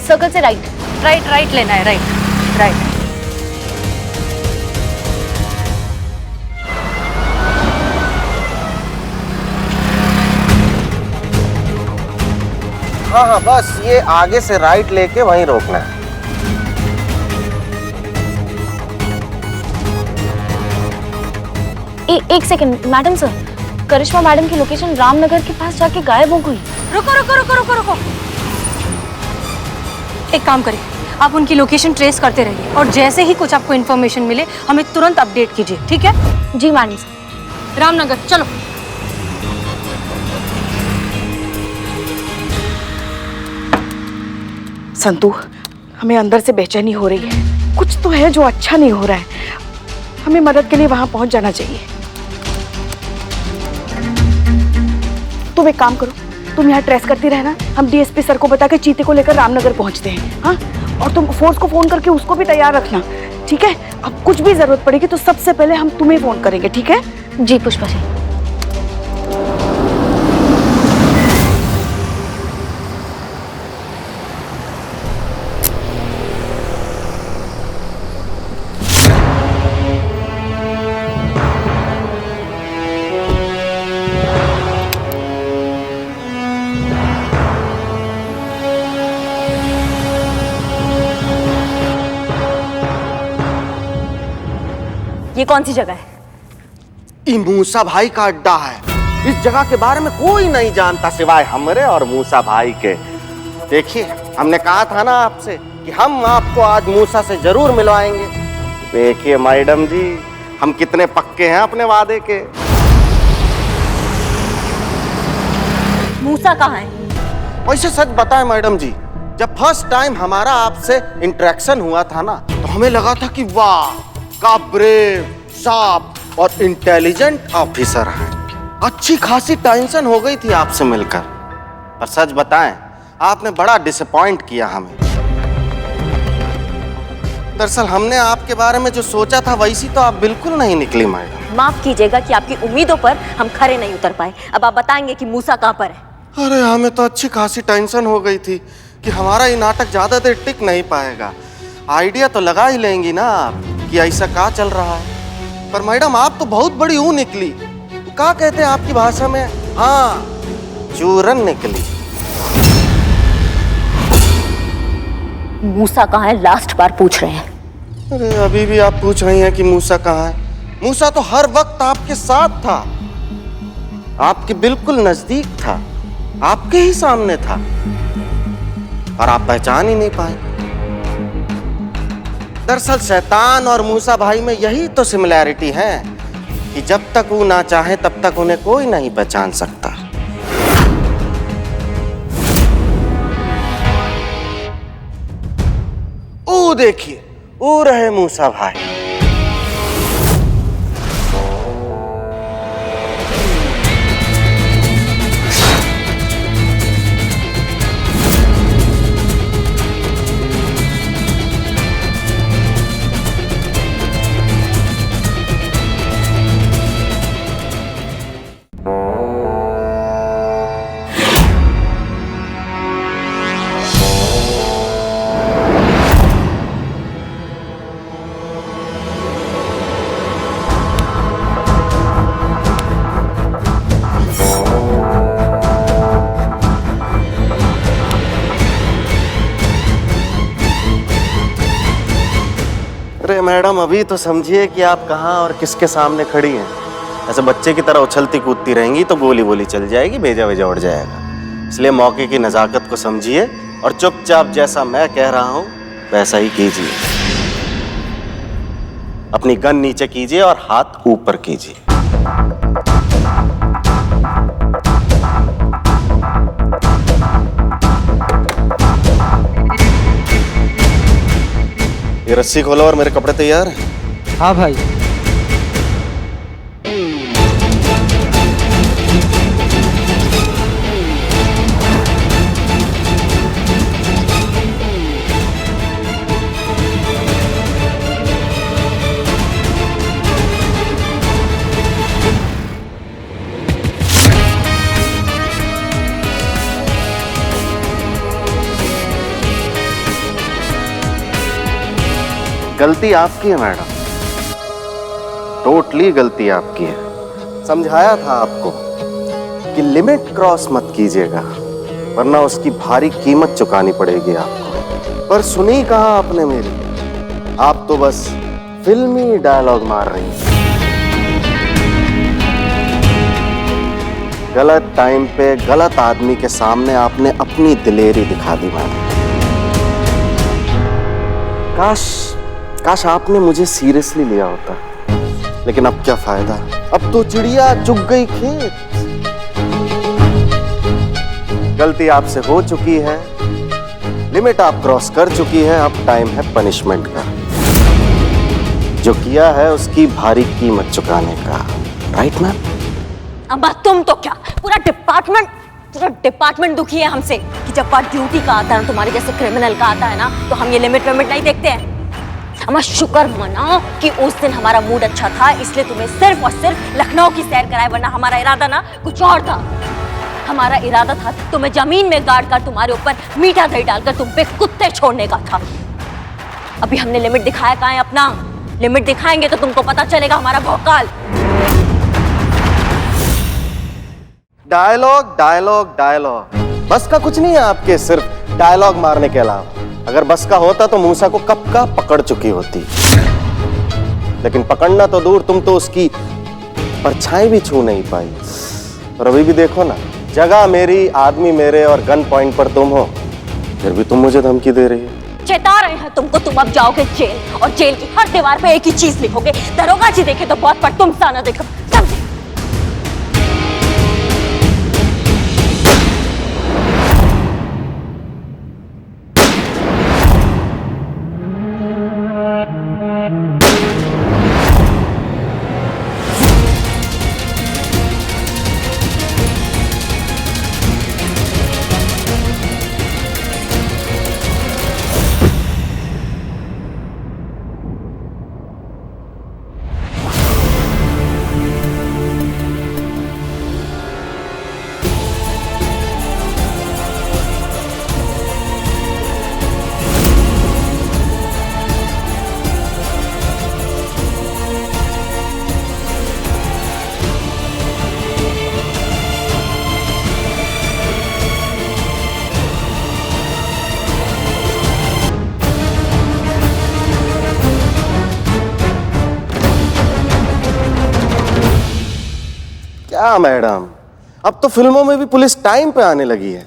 सर्कल से राइट। राइट राइट लेना है, राइट राइट। हाँ हाँ, बस ये आगे से राइट लेके वहीं रोकना है। एक सेकंड मैडम सर, करिश्मा मैडम की लोकेशन रामनगर के पास जाके गायब हो गई। रुको रुको रुको रुको रुको। एक काम करिए, आप उनकी लोकेशन ट्रेस करते रहिए और जैसे ही कुछ आपको इन्फॉर्मेशन मिले हमें तुरंत अपडेट कीजिए, ठीक है? जी मैडम सर। रामनगर चलो। संतू, हमें अंदर से बेचैनी हो रही है। कुछ तो है जो अच्छा नहीं हो रहा है। हमें मदद के लिए वहां पहुंच जाना चाहिए। तुम एक काम करो, तुम यहाँ ट्रेस करती रहना। हम डीएसपी सर को बता के चीते को लेकर रामनगर पहुंचते हैं। हाँ, और तुम फोर्स को फोन करके उसको भी तैयार रखना, ठीक है? अब कुछ भी जरूरत पड़ेगी तो सबसे पहले हम तुम्हें फोन करेंगे, ठीक है? जी पुष्पा जी। ये कौन सी जगह है? ये मूसा भाई का अड्डा है। इस जगह के बारे में कोई नहीं जानता सिवाय हमरे और मूसा भाई के। देखिए, हमने कहा था ना आपसे कि हम आपको आज मूसा से जरूर मिलवाएंगे। देखिए मैडम जी, हम कितने पक्के हैं अपने वादे के। मूसा कहाँ है? वैसे सच बताएं मैडम जी, जब फर्स्ट टाइम हमारा आपसे इंटरेक्शन हुआ था ना, तो हमें लगा था कि वाह, का ब्रेव, शार्प और इंटेलिजेंट ऑफिसर है। अच्छी खासी टेंशन हो गई थी आपसे मिलकर। पर सच बताएं, आपने बड़ा डिसअपॉइंट किया हमें। दरअसल हमने आपके बारे में जो सोचा था वैसी तो आप बिल्कुल नहीं निकली मैडम। माफ कीजिएगा कि आपकी उम्मीदों पर हम खरे नहीं उतर पाए। अब आप बताएंगे कि मूसा कहाँ पर है? अरे हमें तो अच्छी खासी टेंशन हो गई थी कि हमारा ये नाटक ज्यादा देर टिक नहीं पाएगा। आइडिया तो लगा ही लेंगी ना आप कि ऐसा क्या चल रहा है। पर मैडम, आप तो बहुत बड़ी ऊ निकली। क्या कहते हैं आपकी भाषा में? हाँ, चूरन निकली। मूसा कहाँ है? लास्ट बार पूछ रहे हैं। अरे अभी भी आप पूछ रही हैं कि मूसा कहाँ है? मूसा तो हर वक्त आपके साथ था, आपके बिल्कुल नजदीक था, आपके ही सामने था, और आप पहचान ही नहीं पाए। दरअसल शैतान और मूसा भाई में यही तो सिमिलैरिटी है कि जब तक वो ना चाहे तब तक उन्हें कोई नहीं पहचान सकता। देखिए, वो रहे मूसा भाई। अरे मैडम, अभी तो समझिए कि आप कहाँ और किसके सामने खड़ी हैं। ऐसे बच्चे की तरह उछलती कूदती रहेंगी तो गोली बोली चल जाएगी, भेजा भेजा उड़ जाएगा। इसलिए मौके की नजाकत को समझिए और चुपचाप जैसा मैं कह रहा हूं वैसा ही कीजिए। अपनी गन नीचे कीजिए और हाथ ऊपर कीजिए। ये रस्सी खोलो और मेरे कपड़े तैयार हैं? हाँ भाई। गलती आपकी है मैडम, टोटली गलती आपकी है। समझाया था आपको कि लिमिट क्रॉस मत कीजिएगा वरना उसकी भारी कीमत चुकानी पड़ेगी आपको। पर सुनी कहाँ आपने मेरी, आप तो बस फिल्मी डायलॉग मार रही हैं। गलत टाइम पे गलत आदमी के सामने आपने अपनी दिलेरी दिखा दी मैडम। काश आपने मुझे सीरियसली लिया होता, लेकिन अब क्या फायदा, अब तो चिड़िया चुग गई खेत। गलती आपसे हो चुकी है, लिमिट आप क्रॉस कर चुकी है, अब टाइम है पनिशमेंट का। जो किया है उसकी भारी कीमत चुकाने का। Right ma'am? अम्मा तुम तो क्या, पूरा डिपार्टमेंट दुखी है हमसे कि जब बात ड्यूटी का आता है, तुम्हारे जैसे क्रिमिनल का आता है ना, तो हम ये लिमिट विमिट नहीं देखते हैं। अम्मा शुक्र मनाओ कि उस दिन हमारा मूड अच्छा था, इसलिए तुम्हें सिर्फ और सिर्फ लखनऊ की सैर कराए, वरना हमारा इरादा ना कुछ और था। हमारा इरादा था तुम्हें जमीन में गाड़ कर तुम्हारे ऊपर मीठा दही डालकर तुम पे कुत्ते छोड़ने का था। अभी हमने लिमिट दिखाया कहाँ है अपना? लिमिट दिखाएंगे तो तुमको पता चलेगा हमारा भौकाल। डायलॉग डायलॉग डायलॉग, बस का कुछ नहीं है आपके, सिर्फ डायलॉग मारने के अलावा। अगर बस का होता तो मूसा को कब का पकड़ चुकी होती, लेकिन पकड़ना तो दूर, तुम तो उसकी परछाई भी छू नहीं पाई। और अभी भी देखो ना, जगह मेरी, आदमी मेरे और गन पॉइंट पर तुम हो, फिर भी तुम मुझे धमकी दे रही हो। चेता रहे हैं तुमको, तुम अब जाओगे जेल, और जेल की हर दीवार पे एक ही चीज लिखोगे, दरोगा जी देखे तो बहुत, पर तुम सा ना देखो। समझे? क्या मैडम, अब तो फिल्मों में भी पुलिस टाइम पे आने लगी है।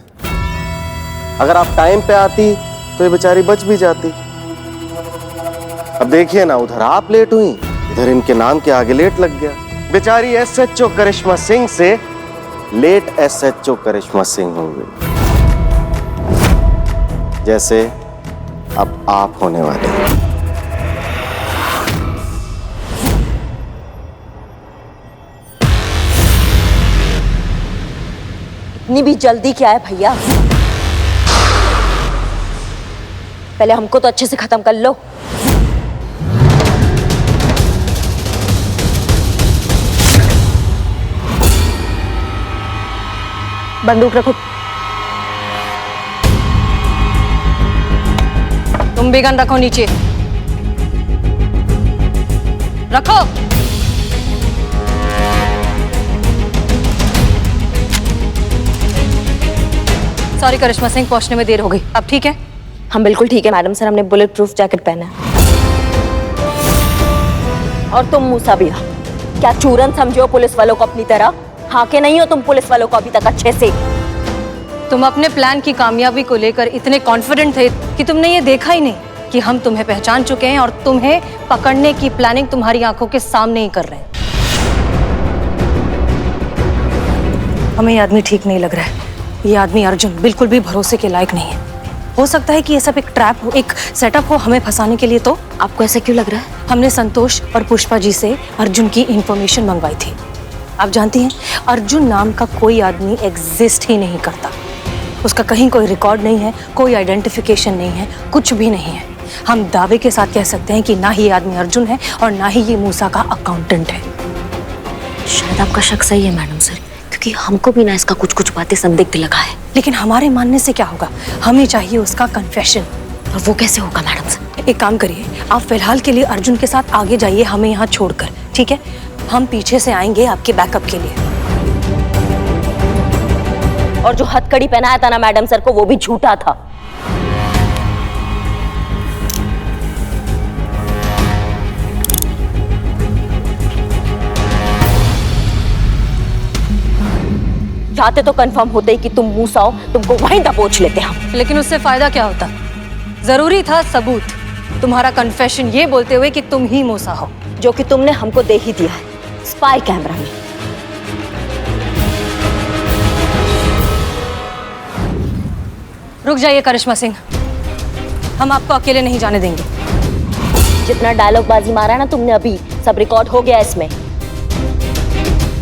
अगर आप टाइम पे आती तो ये बेचारी बच भी जाती। अब देखिए ना, उधर आप लेट हुई, इधर इनके नाम के आगे लेट लग गया। बेचारी एसएचओ करिश्मा सिंह से लेट एसएचओ करिश्मा सिंह हो गई। जैसे अब आप होने वाले हैं। इतनी भी जल्दी क्या है भैया? पहले हमको तो अच्छे से खत्म कर लो। बंदूक रखो। तुम भी गन रखो नीचे। रखो। सॉरी करिश्मा सिंह, पहुंचने में देर हो गई। अब ठीक है? हम बिल्कुल ठीक है मैडम सर, हमने बुलेट प्रूफ जैकेट पहना है। और तुम मूसा भैया, क्या चूरन समझो पुलिस वालों को अपनी तरह? हाँ के नहीं हो तुम पुलिस वालों को अभी तक अच्छे से? तुम अपने प्लान की कामयाबी को लेकर इतने कॉन्फिडेंट थे कि तुमने ये देखा ही नहीं कि हम तुम्हें पहचान चुके हैं और तुम्हें पकड़ने की प्लानिंग तुम्हारी आंखों के सामने ही कर रहे हैं। हमें ये आदमी ठीक नहीं लग रहा है। ये आदमी अर्जुन बिल्कुल भी भरोसे के लायक नहीं है। हो सकता है कि ये सब एक ट्रैप हो, एक सेटअप हो हमें फंसाने के लिए। तो आपको ऐसा क्यों लग रहा है? हमने संतोष और पुष्पा जी से अर्जुन की इंफॉर्मेशन मंगवाई थी। आप जानती हैं, अर्जुन नाम का कोई आदमी एग्जिस्ट ही नहीं करता। उसका कहीं कोई रिकॉर्ड नहीं है, कोई आइडेंटिफिकेशन नहीं है, कुछ भी नहीं है। हम दावे के साथ कह सकते हैं कि ना ही ये आदमी अर्जुन है और ना ही ये मूसा का अकाउंटेंट है। शायद आपका शक सही है मैडम सर, क्योंकि हमको भी ना इसका कुछ कुछ बातें संदिग्ध लगा है। लेकिन हमारे मानने से क्या होगा? हमें चाहिए उसका कन्फेशन। और वो कैसे होगा मैडम सर? एक काम करिए, आप फिलहाल के लिए अर्जुन के साथ आगे जाइए, हमें यहाँ छोड़कर, ठीक है? हम पीछे से आएंगे आपके बैकअप के लिए। और जो हथकड़ी पहनाया था ना मैडम सर को, वो भी झूठा था। जाते तो कंफर्म होते ही कि तुम मूसा हो, तुमको वहीं दबोच लेते हम। लेकिन उससे फायदा क्या होता? जरूरी था सबूत, तुम्हारा कन्फेशन ये बोलते हुए कि तुम ही मूसा हो, जो कि तुमने हमको दे ही दिया है स्पाई कैमरा में। रुक जाइए करिश्मा सिंह, हम आपको अकेले नहीं जाने देंगे। जितना डायलॉग बाजी मारा ना तुमने अभी, सब रिकॉर्ड हो गया इसमें।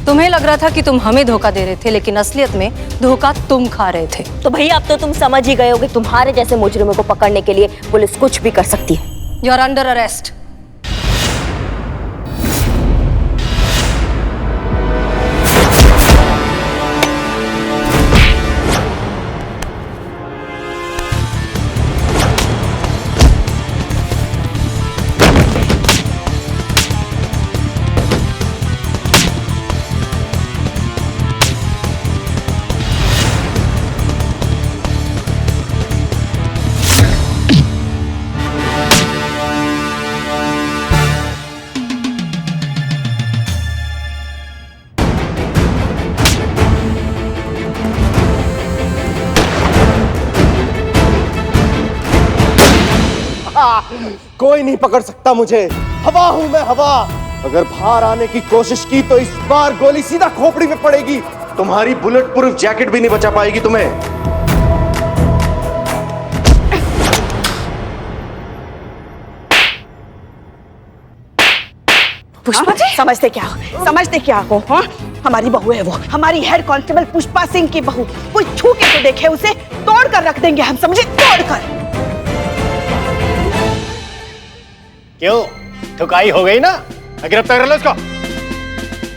तुम्हें लग रहा था कि तुम हमें धोखा दे रहे थे, लेकिन असलियत में धोखा तुम खा रहे थे। तो भैया अब तो तुम समझ ही गए होगे, तुम्हारे जैसे मुजरिमों को पकड़ने के लिए पुलिस कुछ भी कर सकती है। You are under arrest. कोई नहीं पकड़ सकता मुझे, हवा हूं मैं हवा। अगर बाहर आने की कोशिश की तो इस बार गोली सीधा खोपड़ी में पड़ेगी। तुम्हारी बुलेट प्रूफ जैकेट भी नहीं बचा पाएगी तुम्हें। पुष्पा समझते क्या हो? हाँ? हमारी बहू है वो, हमारी हेड कांस्टेबल पुष्पा सिंह की बहू। कोई छू के तो देखे उसे, तोड़ कर रख देंगे हम, समझे? तोड़ कर। क्यों ठुकाई हो गई ना? गिरफ्तार कर लो इसको।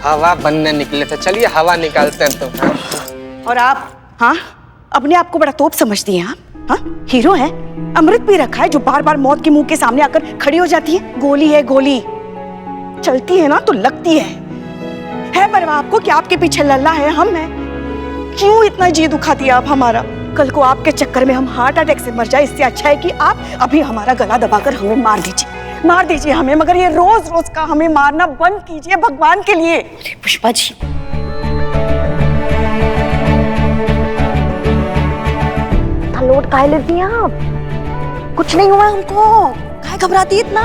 हवा बनने निकले थे, चलिए हवा निकालते हैं तुम। और आप, हाँ, अपने आप को बड़ा तोप समझती हैं आप? हाँ, हीरो है, अमृत पी रखा है जो बार बार मौत के मुंह के सामने आकर खड़ी हो जाती है। गोली है गोली, चलती है ना तो लगती है परवाह आपको कि आपके पीछे लल्ला है, हम हैं। क्यों इतना जी दुखा दिया आप हमारा? कल को आपके चक्कर में हम हार्ट अटैक से मर जाए, इससे अच्छा है कि आप अभी हमारा गला दबाकर हमें मार दीजिए हमें, मगर ये रोज रोज का हमें मारना बंद कीजिए भगवान के लिए। पुष्पा जी, लोड काहे लेती हैं आप? कुछ नहीं हुआ हमको, काहे घबराती है इतना?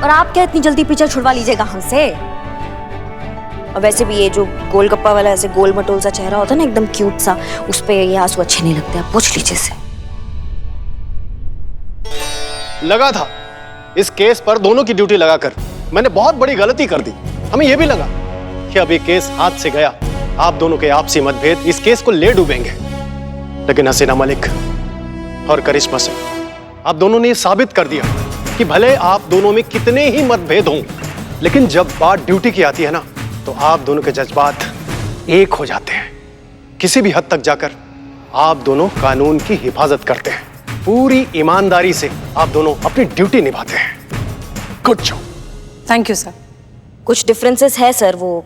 और आप क्या इतनी जल्दी पीछे छुड़वा लीजिएगा हमसे? और वैसे भी ये जो गोलगप्पा वाला ऐसे गोल मटोल सा चेहरा होता है ना, एकदम क्यूट सा, उस पे ये आंसू अच्छे नहीं लगते, आप पूछ लीजिए से। लगा था इस केस पर दोनों की ड्यूटी लगाकर मैंने बहुत बड़ी गलती कर दी। हमें यह भी लगा कि अब ये केस हाथ से गया, आप दोनों के आपसी मतभेद इस केस को ले डूबेंगे। लेकिन हसीना मलिक और करिश्मा सिंह, आप दोनों ने ये साबित कर दिया कि भले आप दोनों में कितने ही मतभेद हों, लेकिन जब बात ड्यूटी की आती है ना, तो आप दोनों के जज्बात एक हो जाते हैं। किसी भी हद तक जाकर आप दोनों कानून की हिफाजत करते हैं। पूरी ईमानदारी से आप दोनों अपनी ड्यूटी निभाते हैं। Good job. Thank you sir. कुछ डिफरेंसेस है सर, वो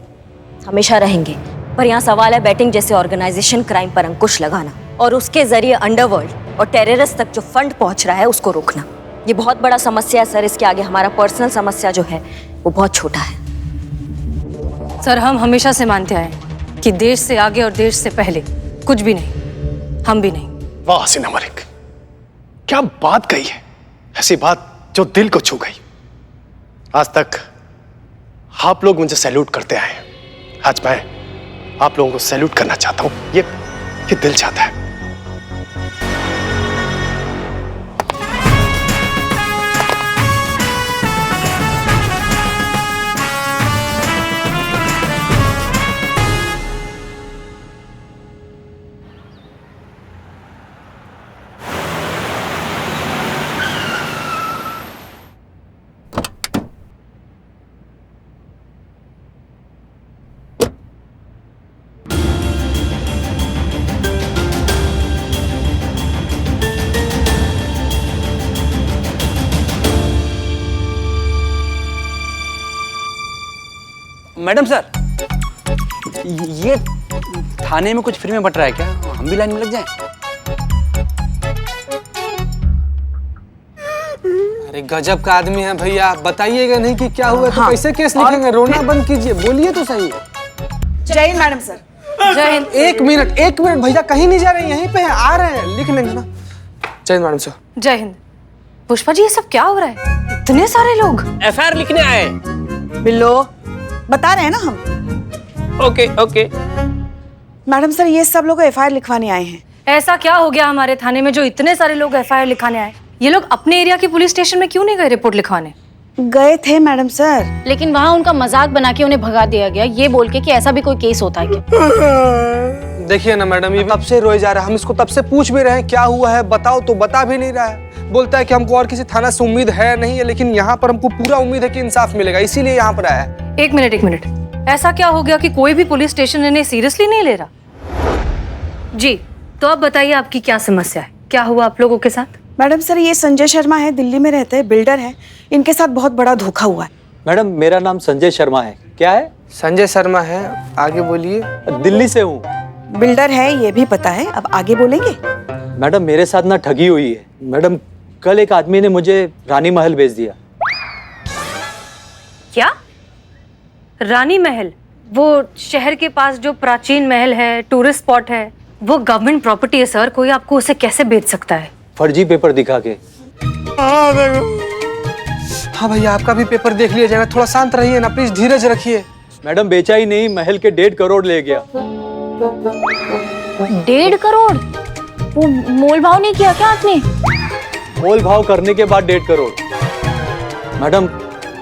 हमेशा रहेंगे, पर यहाँ सवाल है बैटिंग जैसे ऑर्गेनाइजेशन क्राइम पर अंकुश लगाना और उसके जरिए अंडरवर्ल्ड और टेररिस्ट तक जो फंड पहुंच रहा है उसको रोकना। ये बहुत बड़ा समस्या है सर, इसके आगे हमारा पर्सनल समस्या जो है वो बहुत छोटा है। सर, हम हमेशा से मानते आए हैं कि देश से आगे और देश से पहले कुछ भी नहीं, हम भी नहीं। वाह हसीना मलिक, क्या बात कही है, ऐसी बात जो दिल को छू गई। आज तक आप लोग मुझे सैल्यूट करते आए हैं, आज मैं आप लोगों को सैल्यूट करना चाहता हूं। ये दिल चाहता है। मैडम सर, ये थाने में कुछ फ्री में बट रहा है क्या? हम भी लाइन में लग जाएं? अरे गजब का आदमी है भैया, आप बताइएगा नहीं कि क्या हुआ तो कैसे केस लिखेंगे? रोना बंद कीजिए, बोलिए तो सही। जय हिंद मैडम सर। जय हिंद। एक मिनट भैया, कहीं नहीं जा रहे, यहीं पे है, आ रहे हैं, लिख लेंगे ना। जय हिंद मैडम सर। जय हिंद। पुष्पा जी, ये सब क्या हो रहा है? इतने सारे लोग एफआईआर लिखने आए। बिल्लो, बता रहे हैं ना हम। ओके। मैडम सर, ये सब लोग एफआईआर लिखवाने आए हैं। ऐसा क्या हो गया हमारे थाने में जो इतने सारे लोग एफआईआर लिखाने आए? ये लोग अपने एरिया के पुलिस स्टेशन में क्यों नहीं गए रिपोर्ट लिखवाने? गए थे मैडम सर, लेकिन वहाँ उनका मजाक बना के उन्हें भगा दिया गया, ये बोल के कि ऐसा भी कोई केस होता है क्या? देखिए ना मैडम, ये तब से रोए जा रहा है, हम इसको तब से पूछ भी रहे हैं क्या हुआ है, बताओ तो बता भी नहीं रहा है। बोलता है कि हमको और किसी थाना से उम्मीद है नहीं है, लेकिन यहाँ पर हमको पूरा उम्मीद है कि इंसाफ मिलेगा, इसीलिए यहाँ पर आया है। एक मिनट, ऐसा क्या हो गया कि कोई भी पुलिस स्टेशन इन्हें सीरियसली नहीं ले रहा? जी, तो अब बताइए आपकी क्या समस्या है, क्या हुआ आप लोगों के साथ? मैडम सर, ये संजय शर्मा है, दिल्ली में रहते हैं, बिल्डर है, इनके साथ बहुत बड़ा धोखा हुआ है। मैडम, मेरा नाम संजय शर्मा है। क्या है? संजय शर्मा है, आगे बोलिए। दिल्ली से हूँ। बिल्डर है, ये भी पता है, अब आगे बोलेंगे? मैडम, मेरे साथ ना ठगी हुई है। मैडम, कल एक आदमी ने मुझे रानी महल भेज दिया। क्या? रानी महल? वो शहर के पास जो प्राचीन महल है, टूरिस्ट स्पॉट है, वो गवर्नमेंट प्रॉपर्टी है सर, कोई आपको उसे कैसे बेच सकता है? फर्जी पेपर दिखा के। हाँ भैया, आपका भी पेपर देख लिया जाएगा, थोड़ा शांत रहिए ना प्लीज, धीरज रखिए। मैडम, बेचा ही नहीं, महल के 1.5 करोड़ ले गया। 1.5 करोड़? वो मोल भाव नहीं किया क्या आपने? मोल भाव करने के बाद 1.5 करोड़। मैडम,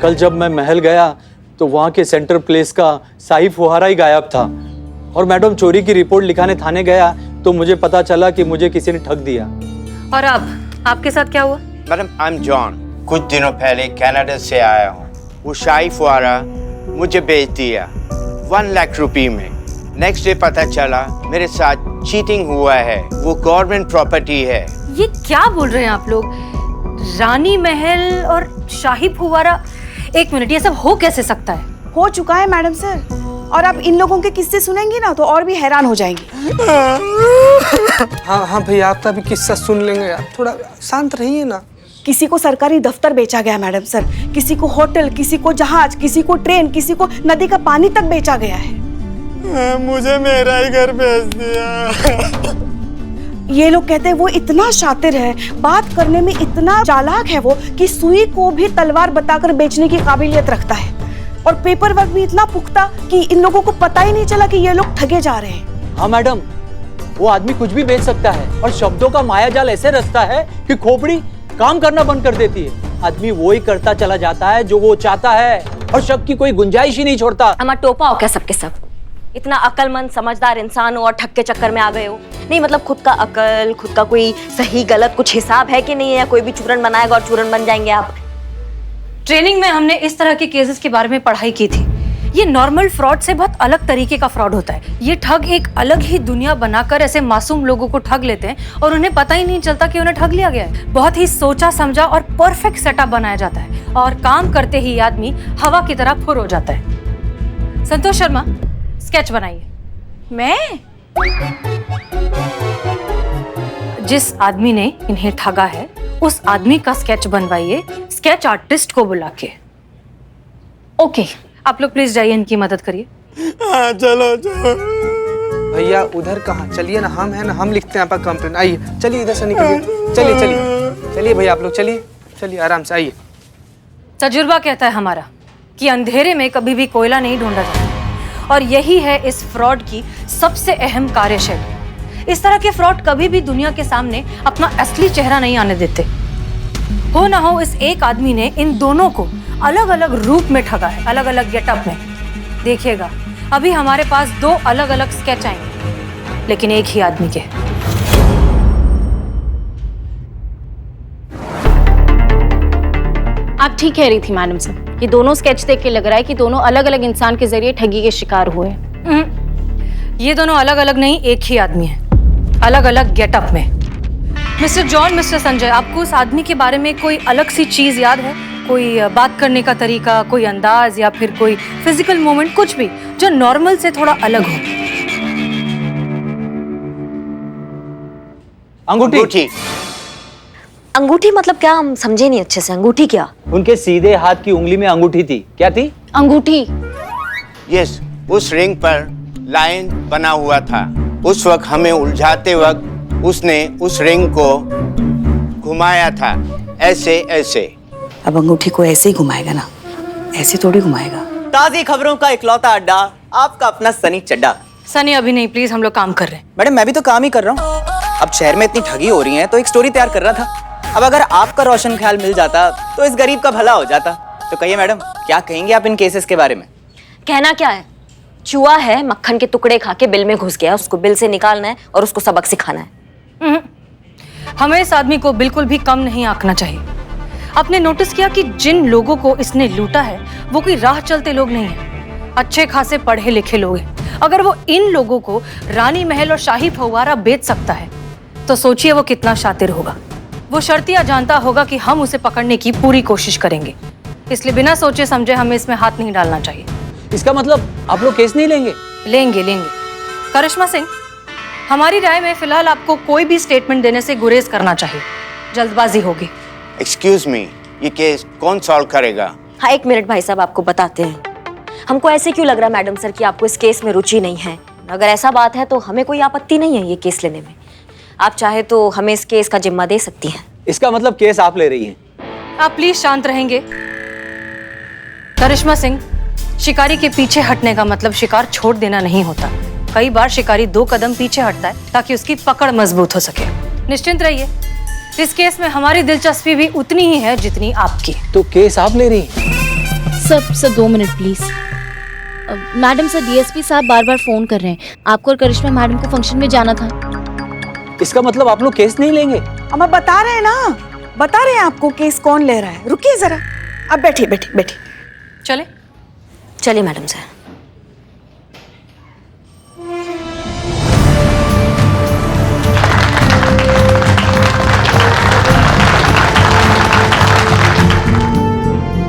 कल जब मैं महल गया तो वहाँ के सेंटर प्लेस का शाही फुहारा ही गायब था। और मैडम, चोरी की रिपोर्ट लिखाने थाने गया तो मुझे पता चला कि मुझे किसी ने ठग दिया। और अब आपके साथ क्या हुआ? मैडम, आई एम जॉन, कुछ दिनों पहले कनाडा से आया हूँ। वो शाही फुहारा मुझे बेच दिया 1 लाख रुपए में। नेक्स्ट डे पता चला मेरे साथ चीटिंग हुआ है, वो गवर्नमेंट प्रॉपर्टी है। ये क्या बोल रहे हैं आप लोग? रानी महल और शाही फुहारा, एक मिनट, ये सब हो कैसे सकता है? हो चुका है मैडम सर, और आप इन लोगों के किस्से सुनेंगी ना तो और भी हैरान हो जाएंगी। हाँ भैया, आपका भी किस्सा सुन लेंगे, आप थोड़ा शांत रहिए ना। किसी को सरकारी दफ्तर बेचा गया मैडम सर, किसी को होटल, किसी को जहाज, किसी को ट्रेन, किसी को नदी का पानी तक बेचा गया है। मुझे मेरा ही घर भेज दिया। ये लोग कहते हैं वो इतना शातिर है, बात करने में इतना चालाक है वो कि सुई को भी तलवार बताकर बेचने की काबिलियत रखता है, और पेपर वर्क भी इतना पुख्ता कि इन लोगों को पता ही नहीं चला कि ये लोग ठगे जा रहे हैं। हाँ मैडम, वो आदमी कुछ भी बेच सकता है और शब्दों का मायाजाल ऐसे रचता है कि खोपड़ी काम करना बंद कर देती है। आदमी वो ही करता चला जाता है जो वो चाहता है और शक की कोई गुंजाइश ही नहीं छोड़ता। अम्मा टोपा हो क्या सबके सब? इतना अक्लमंद समझदार इंसान हो और ठग के चक्कर में आ गए हो? नहीं मतलब खुद का अकल, खुद का कोई सही गलत कुछ हिसाब है कि नहीं है? कोई भी चूरन बनाएगा और चूरन बन जाएंगे आप। ट्रेनिंग में हमने इस तरह के केसेस के बारे में पढ़ाई की थी। ये नॉर्मल फ्रॉड से बहुत अलग तरीके का फ्रॉड होता है। ये ठग एक अलग ही दुनिया बनाकर ऐसे मासूम लोगों को ठग लेते हैं और उन्हें पता ही नहीं चलता कि उन्हें ठग लिया गया है। बहुत ही सोचा समझा और परफेक्ट सेटअप बनाया जाता है और काम करते ही आदमी हवा की तरह फुर हो जाता है। संतोष शर्मा, स्केच बनाइए। मैं? जिस आदमी ने इन्हें ठगा है उस आदमी का स्केच बनवाइए, स्केच आर्टिस्ट को बुला के। ओके, आप लोग प्लीज जाइए, इनकी मदद करिए। चलो भैया, उधर कहाँ? चलिए ना, हम है ना, हम लिखते हैं आपका कंप्लेन। आइए, चलिए इधर से निकलिए। चलिए चलिए चलिए भैया, आप लोग चलिए चलिए, आराम से आइए। तजुर्बा कहता है हमारा कि अंधेरे में कभी भी कोयला नहीं ढूंढा जाता और यही है इस फ्रॉड की सबसे अहम कार्यशैली। इस तरह के फ्रॉड कभी भी दुनिया के सामने अपना असली चेहरा नहीं आने देते। हो ना हो इस एक आदमी ने इन दोनों को अलग अलग रूप में ठगा है, अलग अलग गेटअप में। देखिएगा, अभी हमारे पास 2 अलग अलग स्केच आएंगे लेकिन एक ही आदमी के। आप ठीक कह रही थी मैडम साहब, ये दोनों स्केच देख के लग रहा है कि दोनों अलग अलग इंसान के जरिए ठगी के शिकार हुए। ये दोनों अलग अलग नहीं, एक ही आदमी है, अलग अलग गेटअप में। मिस्टर जॉन, मिस्टर संजय, आपको उस आदमी के बारे में कोई अलग सी चीज याद है? कोई बात करने का तरीका, कोई अंदाज या फिर कोई फिजिकल मूवमेंट, कुछ भी जो नॉर्मल से थोड़ा अलग हो? अंगूठी। अंगूठी मतलब क्या? हम समझे नहीं अच्छे से। अंगूठी क्या? उनके सीधे हाथ की उंगली में अंगूठी थी। क्या थी? अंगूठी। यस, उस रिंग पर लाइन बना हुआ था। उस वक्त हमें उलझाते वक्त उसने उस रिंग को घुमाया था, ऐसे ऐसे। अब अंगूठी को ऐसे ही घुमाएगा ना, ऐसे थोड़ी घुमाएगा। ताज़ी खबरों का इकलौता अड्डा, आपका अपना सनी चड्डा। सनी अभी नहीं, प्लीज, हम लोग काम कर रहे हैं। मैडम, मैं भी तो काम ही कर रहा हूँ। अब शहर में इतनी ठगी हो रही है तो एक स्टोरी तैयार कर रहा था। अब अगर आपका रोशन ख्याल मिल जाता तो इस गरीब का भला हो जाता। तो कहिए मैडम, क्या कहेंगे आप इन केसेस के बारे में? कहना क्या है? चूहा है, मक्खन के टुकड़े खा के बिल में घुस गया, उसको बिल से निकालना है और उसको सबक सिखाना है। हमें इस आदमी को बिल्कुल भी कम नहीं आंकना चाहिए। आपने नोटिस किया कि जिन लोगों को इसने लूटा है वो कोई राह चलते लोग नहीं है, अच्छे खासे पढ़े लिखे लोग हैं। अगर वो इन लोगों को रानी महल और शाही फव्वारा बेच सकता है तो सोचिए वो कितना शातिर होगा। वो शर्तिया जानता होगा कि हम उसे पकड़ने की पूरी कोशिश करेंगे, इसलिए बिना सोचे समझे हमें इसमें हाथ नहीं डालना चाहिए। इसका मतलब आप लोग केस नहीं लेंगे? लेंगे लेंगे। करिश्मा सिंह, हमारी राय में फिलहाल आपको कोई भी स्टेटमेंट देने से गुरेज करना चाहिए, जल्दबाजी होगी। एक्सक्यूज मी, ये केस कौन सॉल्व करेगा? हाँ, 1 मिनट भाई साहब, आपको बताते हैं। हमको ऐसे क्यों लग रहा है मैडम सर कि आपको इस केस में रुचि नहीं है? अगर ऐसा बात है तो हमें कोई आपत्ति नहीं है ये केस लेने में। आप चाहे तो हमें इस केस का जिम्मा दे सकती हैं। इसका मतलब केस आप ले रही हैं? आप प्लीज शांत रहेंगे? करिश्मा सिंह, शिकारी के पीछे हटने का मतलब शिकार छोड़ देना नहीं होता। कई बार शिकारी 2 कदम पीछे हटता है ताकि उसकी पकड़ मजबूत हो सके। निश्चिंत रहिए, इस केस में हमारी दिलचस्पी भी उतनी ही है जितनी आपकी। तो केस आप ले रही हैं? Sir 2 minute please. Madam sir, DSP साहब बार बार फोन कर रहे हैं। आपको और करिश्मा मैडम को फंक्शन में जाना था। इसका मतलब आप लोग केस नहीं लेंगे? हम बता रहे हैं ना, बता रहे हैं आपको केस कौन ले रहा है। रुकिए जरा, अब बैठिए बैठिए बैठिए। चले चलिए मैडम सर।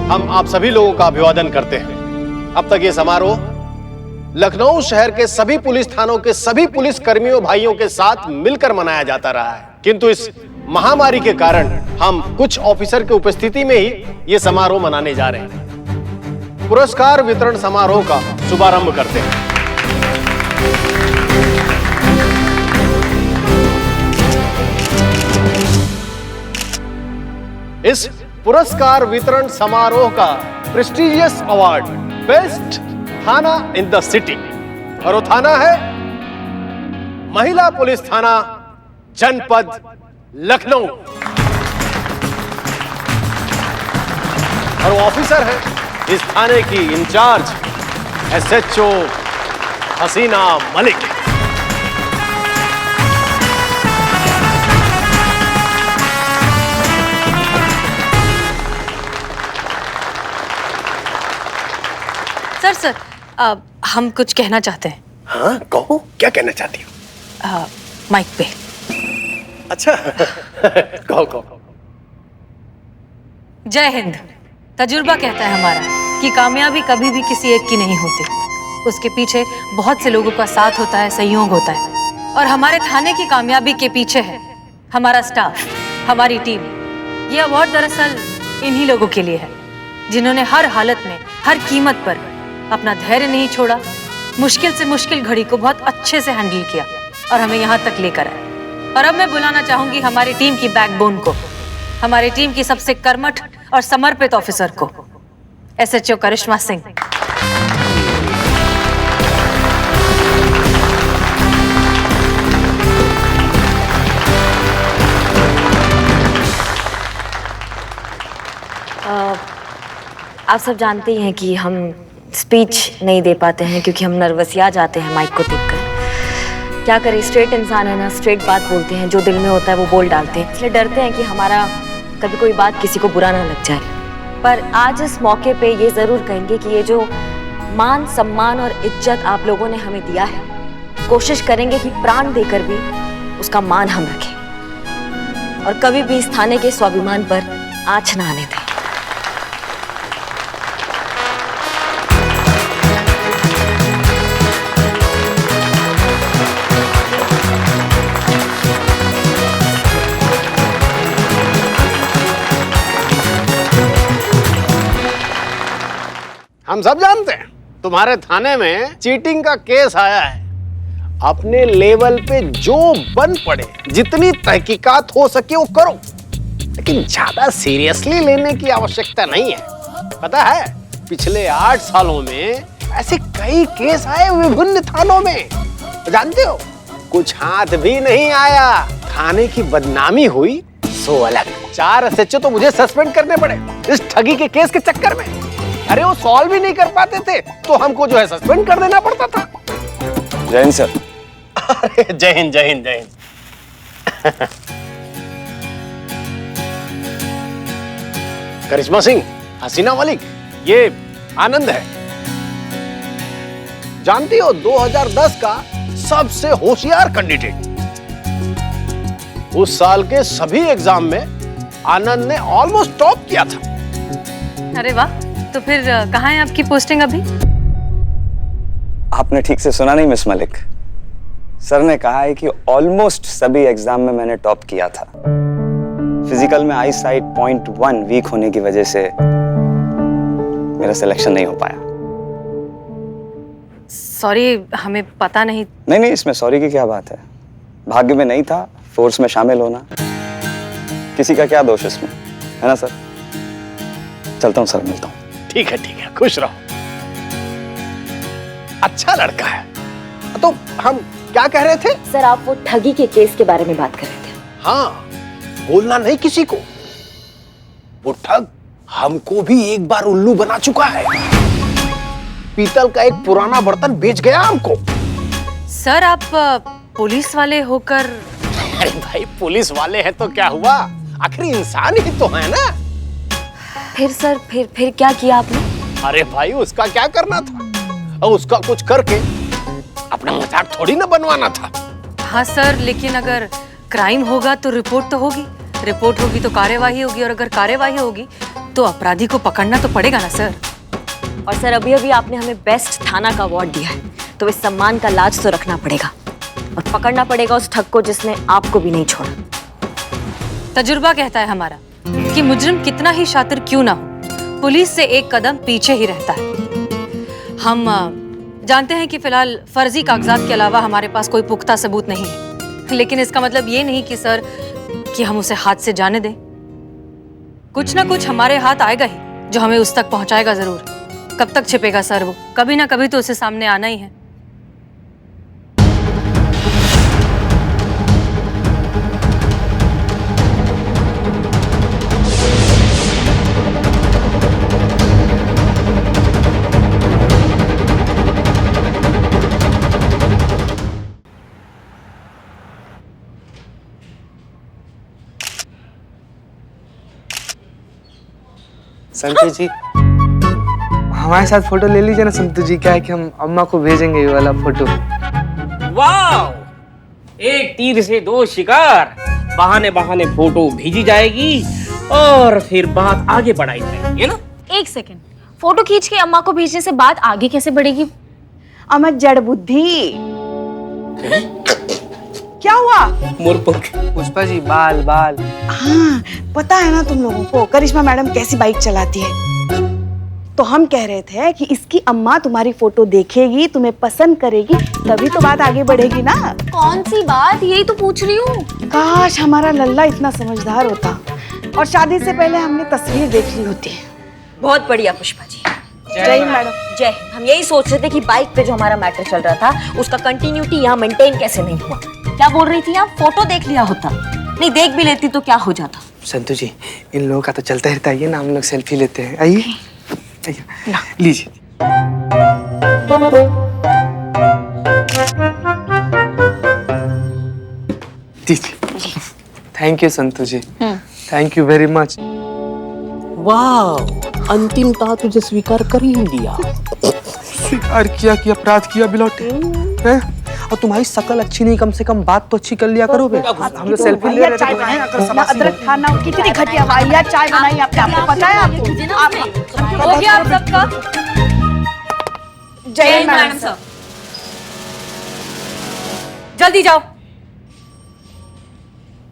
हम आप सभी लोगों का अभिवादन करते हैं। अब तक ये समारोह लखनऊ शहर के सभी पुलिस थानों के सभी पुलिस कर्मियों भाइयों के साथ मिलकर मनाया जाता रहा है, किंतु इस महामारी के कारण हम कुछ ऑफिसर की उपस्थिति में ही ये समारोह मनाने जा रहे हैं। पुरस्कार वितरण समारोह का शुभारंभ करते हैं। इस पुरस्कार वितरण समारोह का प्रेस्टिजियस अवार्ड बेस्ट थाना इन द सिटी, और वो थाना है महिला पुलिस थाना जनपद लखनऊ। और वो ऑफिसर है इस थाने की इंचार्ज SHO हसीना मलिक। सर हम कुछ कहना चाहते हैं। हाँ कहो, क्या कहना चाहती हो? माइक पे। अच्छा कहो। जय हिंद। तजुर्बा कहता है हमारा कि कामयाबी कभी भी किसी एक की नहीं होती, उसके पीछे बहुत से लोगों का साथ होता है, सहयोग होता है। और हमारे थाने की कामयाबी के पीछे है हमारा स्टाफ, हमारी टीम। ये अवार्ड दरअसल इन्हीं लोगों के लिए है जिन्होंने हर हालत में, हर कीमत पर अपना धैर्य नहीं छोड़ा, मुश्किल से मुश्किल घड़ी को बहुत अच्छे से हैंडल किया और हमें यहाँ तक लेकर आए। और अब मैं बुलाना चाहूंगी हमारी टीम की बैकबोन को, हमारी टीम की सबसे कर्मठ और समर्पित ऑफिसर को, SHO करिश्मा सिंह। आप सब जानते ही हैं कि हम स्पीच नहीं दे पाते हैं क्योंकि हम नर्वसिया जाते हैं माइक को देखकर। क्या करें, स्ट्रेट इंसान है ना, स्ट्रेट बात बोलते हैं, जो दिल में होता है वो बोल डालते हैं, इसलिए डरते हैं कि हमारा कभी कोई बात किसी को बुरा ना लग जाए। पर आज इस मौके पे ये ज़रूर कहेंगे कि ये जो मान, सम्मान और इज्जत आप लोगों ने हमें दिया है, कोशिश करेंगे कि प्राण देकर भी उसका मान हम रखें और कभी भी इस थाने के स्वाभिमान पर आँच ना आने दें। हम सब जानते हैं तुम्हारे थाने में चीटिंग का केस आया है। अपने लेवल पे जो बन पड़े, जितनी तहकीकात हो सके वो करो, लेकिन ज्यादा सीरियसली लेने की आवश्यकता नहीं है। पता है, पिछले 8 सालों में ऐसे कई केस आए विभिन्न थानों में, जानते हो कुछ हाथ भी नहीं आया, थाने की बदनामी हुई सो अलग। 4 SHO तो मुझे सस्पेंड करने पड़े इस ठगी के केस के चक्कर में। अरे वो सॉल्व ही नहीं कर पाते थे तो हमको जो है सस्पेंड कर देना पड़ता था। जय हिंद सर। अरे जय हिंद जय हिंद जय हिंद। करिश्मा सिंह, हसीना मलिक, ये आनंद है। जानती हो 2010 का सबसे होशियार कैंडिडेट। उस साल के सभी एग्जाम में आनंद ने ऑलमोस्ट टॉप किया था। अरे वाह, तो फिर कहाँ है आपकी पोस्टिंग अभी? आपने ठीक से सुना नहीं मिस मलिक, सर ने कहा है कि ऑलमोस्ट सभी एग्जाम में मैंने टॉप किया था। फिजिकल में आई साइट 0.1 वीक होने की वजह से मेरा सिलेक्शन नहीं हो पाया। सॉरी, हमें पता नहीं। नहीं, इसमें सॉरी की क्या बात है, भाग्य में नहीं था फोर्स में शामिल होना, किसी का क्या दोष इसमें, है ना सर? चलता हूँ सर, मिलता हूँ। ठीक है, खुश रहो। अच्छा लड़का है। तो हम क्या कह रहे थे? सर, आप वो ठगी के केस के बारे में बात कर रहे थे। हाँ, बोलना नहीं किसी को। वो ठग हमको भी एक बार उल्लू बना चुका है। पीतल का एक पुराना बर्तन बेच गया हमको। सर, आप पुलिस वाले होकर? अरे भाई, पुलिस वाले हैं तो क्या हुआ, आखिर इंसान ही तो है ना। फिर सर, फिर क्या किया आपने? अरे भाई, उसका क्या करना था, और उसका कुछ करके अपना मजाक थोड़ी ना बनवाना था। हाँ सर, लेकिन अगर क्राइम होगा तो रिपोर्ट तो होगी, रिपोर्ट होगी तो कार्यवाही होगी, और अगर कार्यवाही होगी तो अपराधी को पकड़ना तो पड़ेगा ना सर। और सर, अभी आपने हमें बेस्ट थाना का अवार्ड दिया है, तो इस सम्मान का लाज तो रखना पड़ेगा और पकड़ना पड़ेगा उस ठग को जिसने आपको भी नहीं छोड़ा। तजुर्बा कहता है हमारा कि मुजरिम कितना ही शातिर क्यों ना हो, पुलिस से एक कदम पीछे ही रहता है। हम जानते हैं कि फिलहाल फर्जी कागजात के अलावा हमारे पास कोई पुख्ता सबूत नहीं है, लेकिन इसका मतलब ये नहीं कि सर कि हम उसे हाथ से जाने दें। कुछ ना कुछ हमारे हाथ आएगा ही जो हमें उस तक पहुंचाएगा जरूर। कब तक छिपेगा सर वो, कभी ना कभी तो उसे सामने आना ही है। संतु जी हमारे साथ फोटो ले लीजिए ना संतु जी। क्या है कि हम अम्मा को भेजेंगे ये वाला फोटो। वाह, एक तीर से दो शिकार। बहाने बहाने फोटो भेजी जाएगी और फिर बात आगे बढ़ाई जाएगी, है ना? एक सेकंड, फोटो खींच के अम्मा को भेजने से बात आगे कैसे बढ़ेगी? अम्मा जड़ बुद्धि। क्या हुआ? मुरपुक। पुष्पा जी बाल बाल। हाँ, पता है ना तुम लोगों को करिश्मा मैडम कैसी बाइक चलाती है। तो हम कह रहे थे कि इसकी अम्मा तुम्हारी फोटो देखेगी, तुम्हें पसंद करेगी, तभी तो बात आगे बढ़ेगी ना। कौन सी बात, यही तो पूछ रही हूँ। काश हमारा लल्ला इतना समझदार होता और शादी से पहले हमने तस्वीर देख ली होती। बहुत बढ़िया पुष्पा जी। जय मैडम। जय। हम यही सोच रहे थे कि बाइक पे जो हमारा मैटर चल रहा था उसका कंटिन्यूटी यहाँ मेंटेन कैसे नहीं हुआ। क्या बोल रही थी आप? फोटो देख लिया होता, नहीं देख भी लेती तो क्या हो जाता। संतु जी इन लोगों का तो चलता रहता है ना, हम लोग सेल्फी लेते हैं। आइए लीजिए। Thank you Santu ji, thank you very much. वाह, अंतिमता तुझे स्वीकार कर ही लिया। स्वीकार किया कि अपराध किया बिलौटे हैं? और तुम्हारी शकल अच्छी नहीं, कम से कम बात तो अच्छी कर लिया करो बे। हम लोग सेल्फी ले रहे थे। ना अदरक खाना, कितनी घटिया वाहियात चाय बनाई आपने, आपको पता है? आपको हो गया आप सबका? जय मैडम साहब। जल्दी जाओ।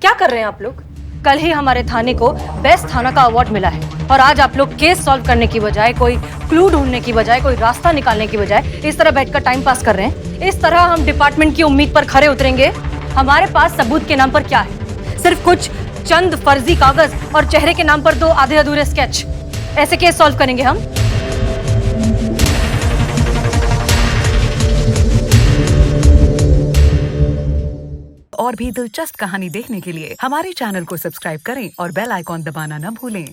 क्या कर रहे हैं आप लोग? कल ही हमारे थाने को बेस्ट थाना का अवार्ड मिला है और आज आप लोग केस सॉल्व करने की बजाय, कोई क्लू ढूंढने की बजाय, कोई रास्ता निकालने की बजाय इस तरह बैठकर टाइम पास कर रहे हैं। इस तरह हम डिपार्टमेंट की उम्मीद पर खरे उतरेंगे? हमारे पास सबूत के नाम पर क्या है? सिर्फ कुछ चंद फर्जी कागज और चेहरे के नाम पर 2 आधे अधूरे स्केच। ऐसे केस सॉल्व करेंगे हम? और भी दिलचस्प कहानी देखने के लिए हमारे चैनल को सब्सक्राइब करें और बेल आइकॉन दबाना न भूलें।